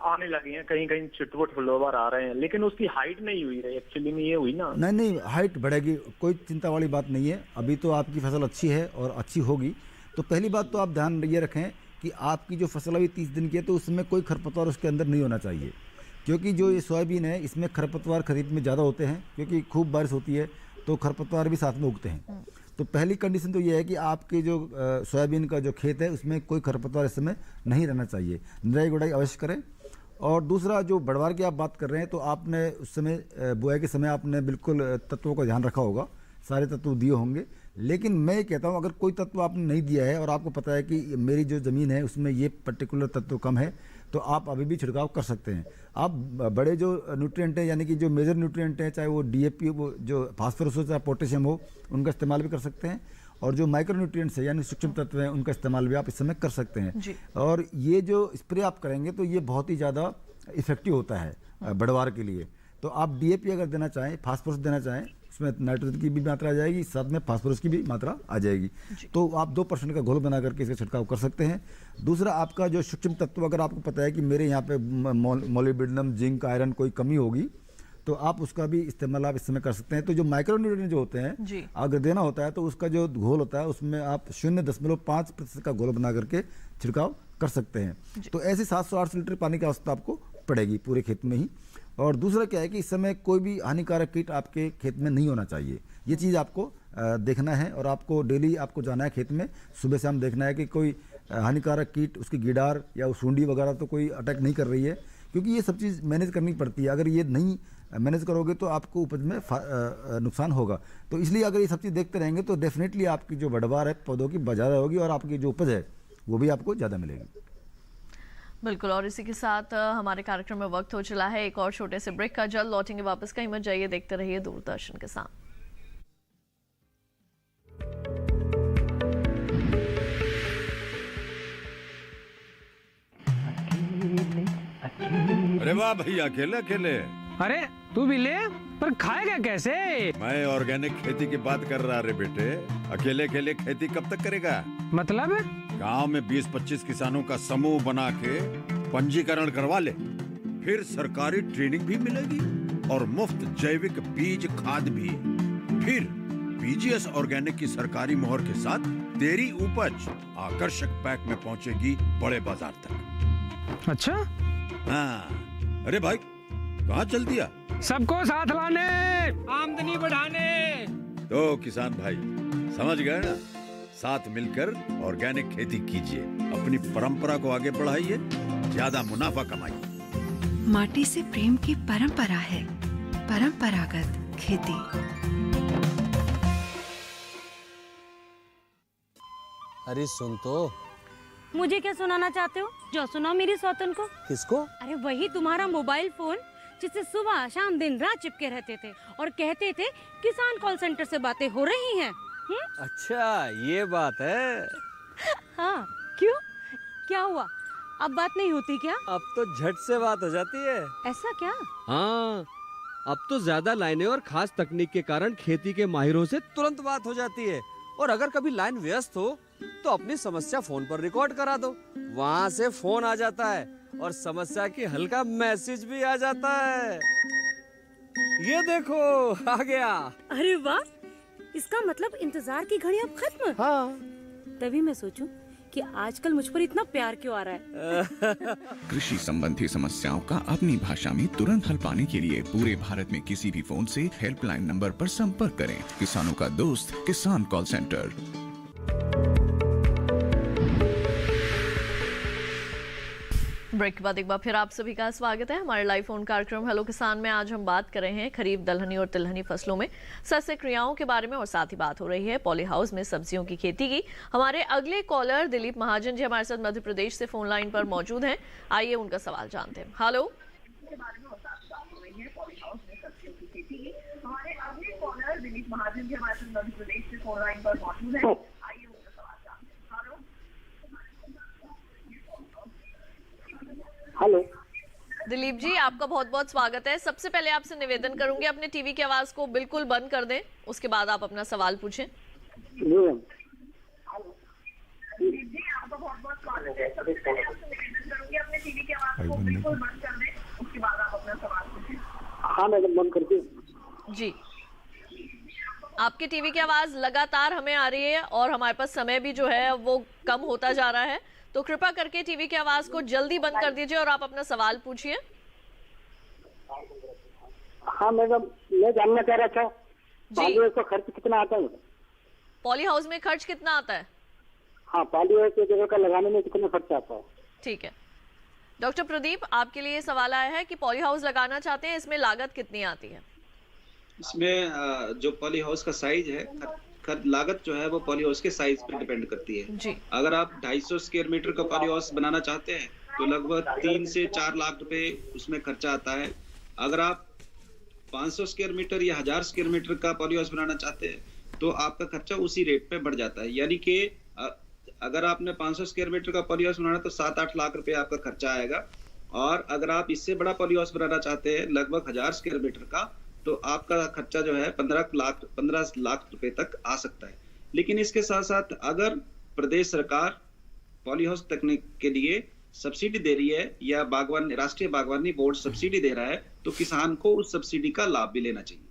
आने लगे हैं, कहीं कहीं छोटे-छोटे फ्लावर आ रहे हैं, लेकिन उसकी हाइट नहीं हुई है। एक्चुअली में ये हुई ना?
नहीं, हाइट बढ़ेगी, कोई चिंता वाली बात नहीं है। अभी तो आपकी फसल अच्छी है और अच्छी होगी। तो पहली बात तो आप ध्यान ये रखें कि आपकी जो फसल अभी 30 दिन की है तो उसमें कोई खरपतवार उसके अंदर नहीं होना चाहिए, क्योंकि जो ये सोयाबीन है इसमें खरपतवार खरीफ में ज़्यादा होते हैं, क्योंकि खूब बारिश होती है तो खरपतवार भी साथ में उगते हैं। तो पहली कंडीशन तो ये है कि आपके जो सोयाबीन का जो खेत है उसमें कोई खरपतवार इस समय नहीं रहना चाहिए, निराई गुड़ाई अवश्य करें। और दूसरा, जो बढ़वार की आप बात कर रहे हैं, तो आपने उस समय बुआई के समय आपने बिल्कुल तत्वों का ध्यान रखा होगा, सारे तत्व दिए होंगे। लेकिन मैं ये कहता हूँ, अगर कोई तत्व आपने नहीं दिया है और आपको पता है कि मेरी जो ज़मीन है उसमें ये पर्टिकुलर तत्व कम है, तो आप अभी भी छिड़काव कर सकते हैं। आप बड़े जो न्यूट्रिएंट हैं, यानी कि जो मेजर न्यूट्रिएंट हैं, चाहे वो DAP हो, जो फास्फोरस हो, चाहे पोटेशियम हो, उनका इस्तेमाल भी कर सकते हैं। और जो माइक्रो न्यूट्रिएंट्स है यानी सूक्ष्म तत्व हैं, उनका इस्तेमाल भी आप इस समय कर सकते हैं। और ये जो स्प्रे आप करेंगे तो ये बहुत ही ज़्यादा इफेक्टिव होता है बढ़वार के लिए। तो आप DAP अगर देना चाहें, फास्फोरस देना चाहें, उसमें नाइट्रोजन की भी मात्रा आ जाएगी, साथ में फास्फोरस की भी मात्रा आ जाएगी। तो आप 2% का घोल बना करके इसका छिड़काव कर सकते हैं। दूसरा, आपका जो सूक्ष्म तत्व, अगर आपको पता है कि मेरे यहाँ पे मोलिब्डेनम, जिंक, आयरन कोई कमी होगी, तो आप उसका भी इस्तेमाल आप इस समय कर सकते हैं। तो जो माइक्रोन्यूट्रिएंट जो होते हैं, अगर देना होता है तो उसका जो घोल होता है उसमें आप 0.5% का घोल बना करके छिड़काव कर सकते हैं। तो ऐसे 700-800 लीटर पानी की आवश्यकता आपको पड़ेगी पूरे खेत में ही। और दूसरा क्या है कि इस समय कोई भी हानिकारक कीट आपके खेत में नहीं होना चाहिए, ये चीज़ आपको देखना है। और आपको डेली आपको जाना है खेत में, सुबह शाम देखना है कि कोई हानिकारक कीट, उसकी गिडार या सूंडी वगैरह तो कोई अटैक नहीं कर रही है, क्योंकि ये सब चीज़ मैनेज करनी पड़ती है। अगर ये नहीं मैनेज करोगे तो आपको उपज में नुकसान होगा। तो इसलिए अगर ये सब चीज़ देखते रहेंगे तो डेफिनेटली आपकी जो पैदावार है पौधों की ज़्यादा होगी और आपकी जो उपज है वो भी आपको ज़्यादा मिलेगी।
बिल्कुल, और इसी के साथ हमारे कार्यक्रम में वक्त हो चला है एक और छोटे से ब्रेक का। जल्द लौटेंगे वापस, कहीं मत जाइए, देखते रहिए दूरदर्शन किसान।
अरे वाह भैया, अकेले अकेले।
अरे तू भी ले, पर खाएगा कैसे?
मैं ऑर्गेनिक खेती की बात कर रहा रे बेटे। अकेले अकेले खेती कब तक करेगा?
मतलब
गांव में 20-25 किसानों का समूह बना के पंजीकरण करवा ले, फिर सरकारी ट्रेनिंग भी मिलेगी और मुफ्त जैविक बीज खाद भी। फिर पीजीएस ऑर्गेनिक की सरकारी मोहर के साथ तेरी उपज आकर्षक पैक में पहुंचेगी बड़े बाजार तक।
अच्छा?
हाँ। अरे भाई, कहाँ चल दिया?
सबको साथ लाने, आमदनी बढ़ाने।
तो किसान भाई समझ गए ना, साथ मिलकर ऑर्गेनिक खेती कीजिए, अपनी परंपरा को आगे बढ़ाइए, ज्यादा मुनाफा कमाइए।
माटी से प्रेम की परंपरा है परंपरागत खेती।
अरे सुन तो।
मुझे क्या सुनाना चाहते हो? जो सुनाओ मेरी सौतन को।
किसको?
अरे वही तुम्हारा मोबाइल फोन जिससे सुबह शाम दिन रात चिपके रहते थे और कहते थे किसान कॉल सेंटर से बातें हो रही हैं।
अच्छा ये बात है।
हाँ, क्यों, क्या हुआ? अब बात नहीं होती क्या?
अब तो झट से बात हो जाती है।
ऐसा क्या?
हाँ, अब तो ज्यादा लाइनें और खास तकनीक के कारण खेती के माहिरों से तुरंत बात हो जाती है। और अगर कभी लाइन व्यस्त हो तो अपनी समस्या फोन पर रिकॉर्ड करा दो, वहाँ से फोन आ जाता है और समस्या की हल का मैसेज भी आ जाता है। ये देखो आ गया।
अरे वाह, इसका मतलब इंतजार की घड़ी अब खत्म।
हाँ।
तभी मैं सोचूं कि आजकल मुझ पर इतना प्यार क्यों आ रहा है।
कृषि संबंधी समस्याओं का अपनी भाषा में तुरंत हल पाने के लिए पूरे भारत में किसी भी फोन से हेल्पलाइन नंबर पर संपर्क करें। किसानों का दोस्त किसान कॉल सेंटर।
ब्रेक के बाद एक बार फिर आप सभी का स्वागत है हमारे लाइव फोन कार्यक्रम हेलो किसान में। आज हम बात कर रहे हैं खरीफ दलहनी और तिलहनी फसलों में सस्य क्रियाओं के बारे में और साथ ही बात हो रही है पॉली हाउस में सब्जियों की खेती की। हमारे अगले कॉलर दिलीप महाजन जी हमारे साथ मध्य प्रदेश से फोन लाइन पर मौजूद हैं। आइए उनका सवाल जानते हैं। हेलो,
हेलो
दिलीप जी, आपका बहुत बहुत स्वागत है। सबसे पहले आपसे निवेदन करूंगी अपने टीवी की आवाज को बिल्कुल बंद कर दें, उसके बाद आप अपना सवाल पूछें।
हाँ मैडम, बंद करके।
जी, आपके टीवी की आवाज लगातार हमें आ रही है और हमारे पास समय भी जो है वो कम होता जा रहा है, तो कृपया करके टीवी की आवाज को जल्दी बंद कर दीजिए और आप अपना सवाल पूछिए।
हाँ मैडम, मैं जानना चाह रहा था पॉली हाउस का खर्च कितना आता है?
पॉली हाउस में खर्च कितना आता है?
हाँ, पॉली हाउस जगह का लगाने में कितना खर्च आता है?
ठीक है डॉक्टर प्रदीप, आपके लिए सवाल आया है कि पॉली हाउस लगाना चाहते हैं, इसमें लागत कितनी आती है?
इसमें जो पॉली हाउस का साइज है, लागत जो है वो पॉली हाउस के साइज पर डिपेंड करती है
जी।
अगर आप 250 स्क्वायर मीटर का पॉली हाउस बनाना चाहते हैं तो लगभग 3 से 4 लाख रुपए उसमें खर्चा आता है। अगर आप 500 स्क्वायर मीटर या 1000 स्क्वायर मीटर का पॉली हाउस बनाना चाहते हैं तो आपका खर्चा उसी रेट पे बढ़ जाता है। यानी कि अगर आपने 500 स्क्वायर मीटर का पॉली हाउस बनाना तो 7-8 लाख रुपए आपका खर्चा आएगा। और अगर आप इससे बड़ा पॉली हाउस बनाना चाहते हैं लगभग 1000 स्क्वायर मीटर का, तो आपका खर्चा जो है 15 लाख रुपए तक आ सकता है। लेकिन इसके साथ साथ अगर प्रदेश सरकार पॉली हाउस तकनीक के लिए सब्सिडी दे रही है या राष्ट्रीय बागवानी बोर्ड सब्सिडी दे रहा है, तो किसान को उस सब्सिडी का लाभ भी लेना चाहिए।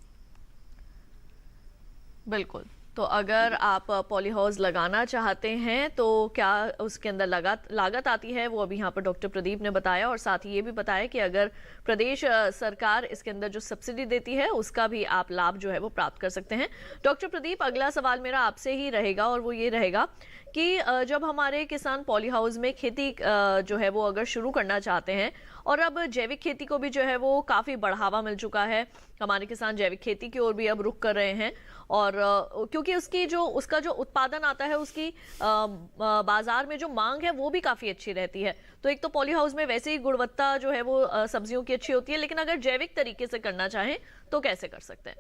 बिल्कुल। तो अगर आप पॉली हाउस लगाना चाहते हैं तो क्या उसके अंदर लागत आती है, वो अभी यहाँ पर डॉक्टर प्रदीप ने बताया, और साथ ही ये भी बताया कि अगर प्रदेश सरकार इसके अंदर जो सब्सिडी देती है उसका भी आप लाभ जो है वो प्राप्त कर सकते हैं। डॉक्टर प्रदीप, अगला सवाल मेरा आपसे ही रहेगा और वो ये रहेगा कि जब हमारे किसान पॉली हाउस में खेती जो है वो अगर शुरू करना चाहते हैं, और अब जैविक खेती को भी जो है वो काफ़ी बढ़ावा मिल चुका है, हमारे किसान जैविक खेती की ओर भी अब रुख कर रहे हैं, और क्योंकि उसका जो उत्पादन आता है उसकी बाजार में जो मांग है वो भी काफ़ी अच्छी रहती है। तो एक तो पॉली हाउस में वैसे ही गुणवत्ता जो है वो सब्जियों की अच्छी होती है, लेकिन अगर जैविक तरीके से करना चाहें तो कैसे कर सकते हैं?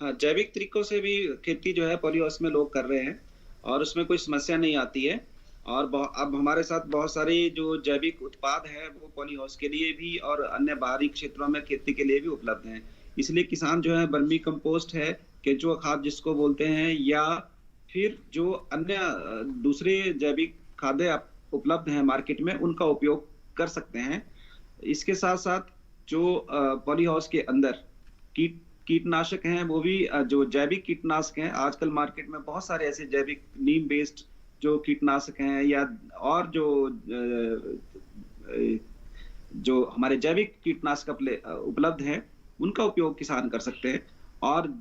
हाँ, जैविक तरीकों से भी खेती जो है पॉली हाउस में लोग कर रहे हैं और उसमें कोई समस्या नहीं आती है। और अब हमारे साथ बहुत सारे जो जैविक उत्पाद है वो पॉली हाउस के लिए भी और अन्य बाहरी क्षेत्रों में खेती के लिए भी उपलब्ध हैं। इसलिए किसान जो है वर्मी कंपोस्ट है, केंचुआ खाद जिसको बोलते हैं, या फिर जो अन्य दूसरे जैविक खाद्य उपलब्ध हैं मार्केट में, उनका उपयोग कर सकते हैं। इसके साथ साथ जो पॉली हाउस के अंदर कीटनाशक हैं, वो भी जो जैविक कीटनाशक हैं, आजकल मार्केट में बहुत सारे ऐसे जैविक नीम बेस्ड जो कीटनाशक हैं या और जो हमारे जैविक कीटनाशक उपलब्ध हैं, उनका उपयोग किसान कर सकते हैं। और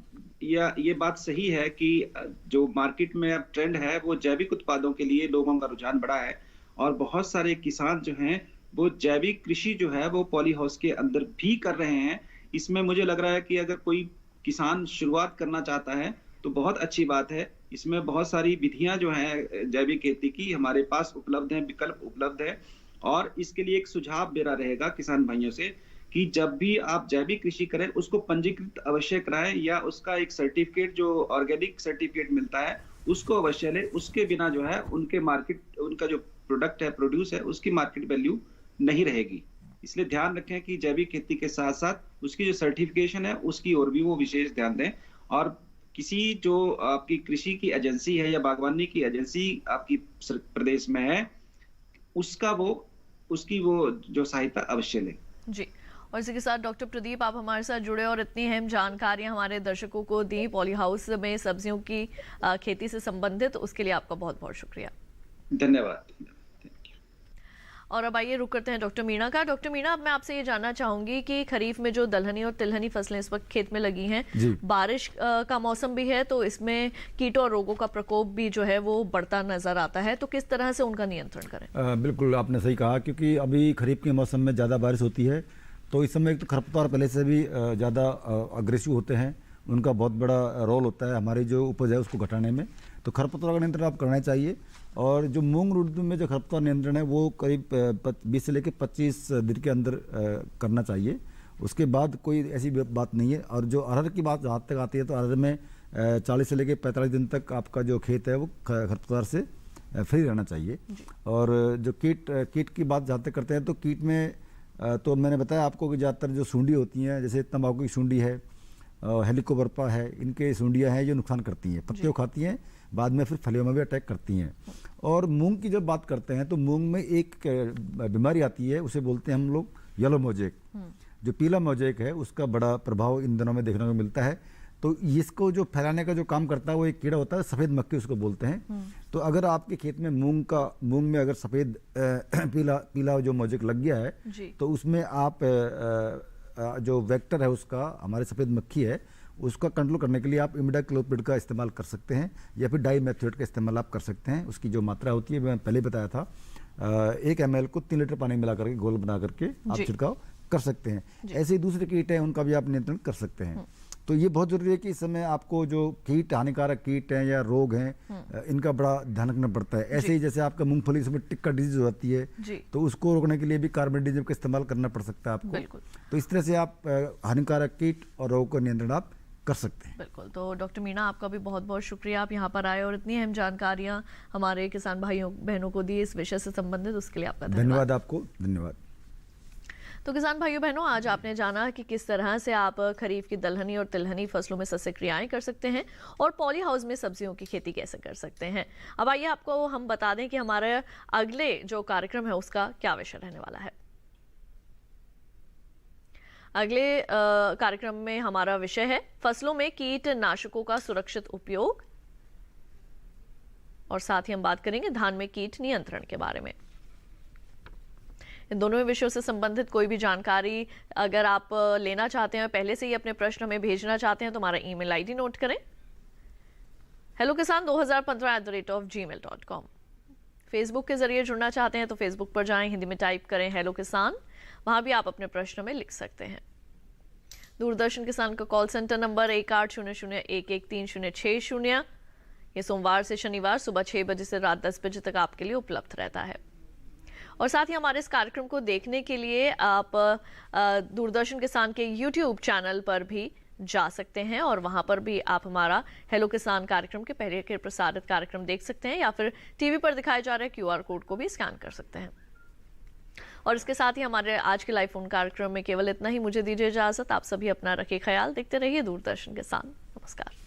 ये बात सही है कि जो मार्केट में अब ट्रेंड है वो जैविक उत्पादों के लिए लोगों का रुझान बढ़ा है, और बहुत सारे किसान जो हैं वो जैविक कृषि जो है वो पॉली हाउस के अंदर भी कर रहे हैं। इसमें मुझे लग रहा है कि अगर कोई किसान शुरुआत करना चाहता है तो बहुत अच्छी बात है। इसमें बहुत सारी विधियां जो हैं जैविक खेती की हमारे पास उपलब्ध हैं, विकल्प उपलब्ध है। और इसके लिए एक सुझाव मेरा रहेगा किसान भाइयों से कि जब भी आप जैविक कृषि करें उसको पंजीकृत अवश्य कराएं, या उसका एक सर्टिफिकेट जो ऑर्गेनिक सर्टिफिकेट मिलता है उसको अवश्य लें। उसके बिना जो है उनका जो प्रोडक्ट है, प्रोड्यूस है, उसकी मार्केट वैल्यू नहीं रहेगी। इसलिए ध्यान रखें कि जैविक खेती के साथ साथ उसकी जो सर्टिफिकेशन है उसकी ओर भी वो विशेष ध्यान दें। और किसी जो आपकी कृषि की एजेंसी है या बागवानी की एजेंसी आपकी प्रदेश में है, उसकी वो जो सहायता अवश्य लें।
जी, और इसी के साथ डॉक्टर प्रदीप, आप हमारे साथ जुड़े और इतनी अहम जानकारियां हमारे दर्शकों को दी पॉली हाउस में सब्जियों की खेती से संबंधित, उसके लिए आपका बहुत बहुत शुक्रिया।
धन्यवाद।
और अब आइए रुक करते हैं डॉक्टर मीणा का। डॉक्टर मीणा, अब मैं आपसे ये जानना चाहूंगी कि खरीफ में जो दलहनी और तिलहनी फसलें इस वक्त खेत में लगी हैं, बारिश का मौसम भी है, तो इसमें कीटों और रोगों का प्रकोप भी जो है वो बढ़ता नजर आता है, तो किस तरह से उनका नियंत्रण करें?
बिल्कुल आपने सही कहा, क्योंकि अभी खरीफ के मौसम में ज़्यादा बारिश होती है, तो इस समय एक तो खरपतवार पहले से भी ज़्यादा अग्रेसिव होते हैं, उनका बहुत बड़ा रोल होता है हमारी जो उपज है उसको घटाने में। तो खरपतवार का नियंत्रण आप करना चाहिए। और जो मूंग उड़द में जो खरपतवार नियंत्रण है वो करीब 20 से लेकर 25 दिन के अंदर करना चाहिए, उसके बाद कोई ऐसी बात नहीं है। और जो अरहर की बात जहाँ तक आती है, तो अरहर में 40 से लेकर 45 दिन तक आपका जो खेत है वो खरपतवार से फ्री रहना चाहिए। और जो कीट की बात जहाँ तक करते हैं, तो कीट में तो मैंने बताया आपको कि ज़्यादातर जो सूंडी होती हैं, जैसे तंबाकू की सूंडी है, हेलिकोबर्पा है, इनके सूंडियाँ हैं जो नुकसान करती हैं, पत्तियों खाती हैं, बाद में फिर फलियों में भी अटैक करती हैं। और मूंग की जब बात करते हैं तो मूंग में एक बीमारी आती है, उसे बोलते हैं हम लोग येलो मोजेक। जो पीला मोजेक है उसका बड़ा प्रभाव इन दिनों में देखने को मिलता है। तो इसको जो फैलाने का जो काम करता है वो एक कीड़ा होता है, सफ़ेद मक्खी उसको बोलते हैं। तो अगर आपके खेत में मूंग में अगर सफ़ेद पीला जो मोजेक लग गया है, तो उसमें आप जो वेक्टर है उसका, हमारे सफ़ेद मक्खी है, उसका कंट्रोल करने के लिए आप इमिडाक्लोपिड का इस्तेमाल कर सकते हैं, या फिर डाईमेथोएट का इस्तेमाल आप कर सकते हैं। उसकी जो मात्रा होती है मैं पहले बताया था, 1 ml को 3 लीटर पानी मिला करके घोल बना करके आप छिड़काव कर सकते हैं। ऐसे ही दूसरे कीट हैं उनका भी आप नियंत्रण कर सकते हैं। तो ये बहुत जरूरी है कि इस समय आपको जो कीट, हानिकारक कीट हैं या रोग हैं, इनका बड़ा ध्यान रखना पड़ता है। ऐसे ही जैसे आपका मूंगफली इसमें टिक्का डिजीज हो जाती है, तो उसको रोकने के लिए भी कार्बेंडिजिम का इस्तेमाल करना पड़ सकता है आपको। तो इस तरह से आप हानिकारक कीट और रोग का नियंत्रण आप कर सकते हैं।
बिल्कुल। तो डॉक्टर मीणा, आपका भी बहुत बहुत शुक्रिया, आप यहाँ पर आए और इतनी अहम जानकारियाँ हमारे किसान भाइयों बहनों को दी इस विषय से संबंधित, उसके लिए आपका
धन्यवाद। आपको धन्यवाद।
तो किसान भाइयों बहनों, आज आपने जाना कि किस तरह से आप खरीफ की दलहनी और तिलहनी फसलों में सस्य क्रियाएं कर सकते हैं और पॉली हाउस में सब्जियों की खेती कैसे कर सकते हैं। अब आइए आपको हम बता दें कि हमारे अगले जो कार्यक्रम है उसका क्या विषय रहने वाला है। अगले कार्यक्रम में हमारा विषय है फसलों में कीटनाशकों का सुरक्षित उपयोग, और साथ ही हम बात करेंगे धान में कीट नियंत्रण के बारे में। इन दोनों विषयों से संबंधित कोई भी जानकारी अगर आप लेना चाहते हैं, पहले से ही अपने प्रश्न हमें भेजना चाहते हैं, तो हमारा ईमेल आईडी नोट करें, hellokisan2015@gmail.com। फेसबुक के जरिए जुड़ना चाहते हैं तो फेसबुक पर जाएं, हिंदी में टाइप करें हेलो किसान, वहां भी आप अपने प्रश्न में लिख सकते हैं। दूरदर्शन किसान का कॉल सेंटर नंबर 1800113060। ये सोमवार से शनिवार सुबह 6 बजे से रात 10 बजे तक आपके लिए उपलब्ध रहता है। और साथ ही हमारे इस कार्यक्रम को देखने के लिए आप दूरदर्शन किसान के YouTube चैनल पर भी जा सकते हैं और वहां पर भी आप हमारा हेलो किसान कार्यक्रम के पहले के प्रसारित कार्यक्रम देख सकते हैं, या फिर टीवी पर दिखाए जा रहे QR कोड को भी स्कैन कर सकते हैं। और इसके साथ ही हमारे आज के लाइव फोन कार्यक्रम में केवल इतना ही। मुझे दीजिए इजाजत। आप सभी अपना रखिए ख्याल। देखते रहिए दूरदर्शन किसान। नमस्कार।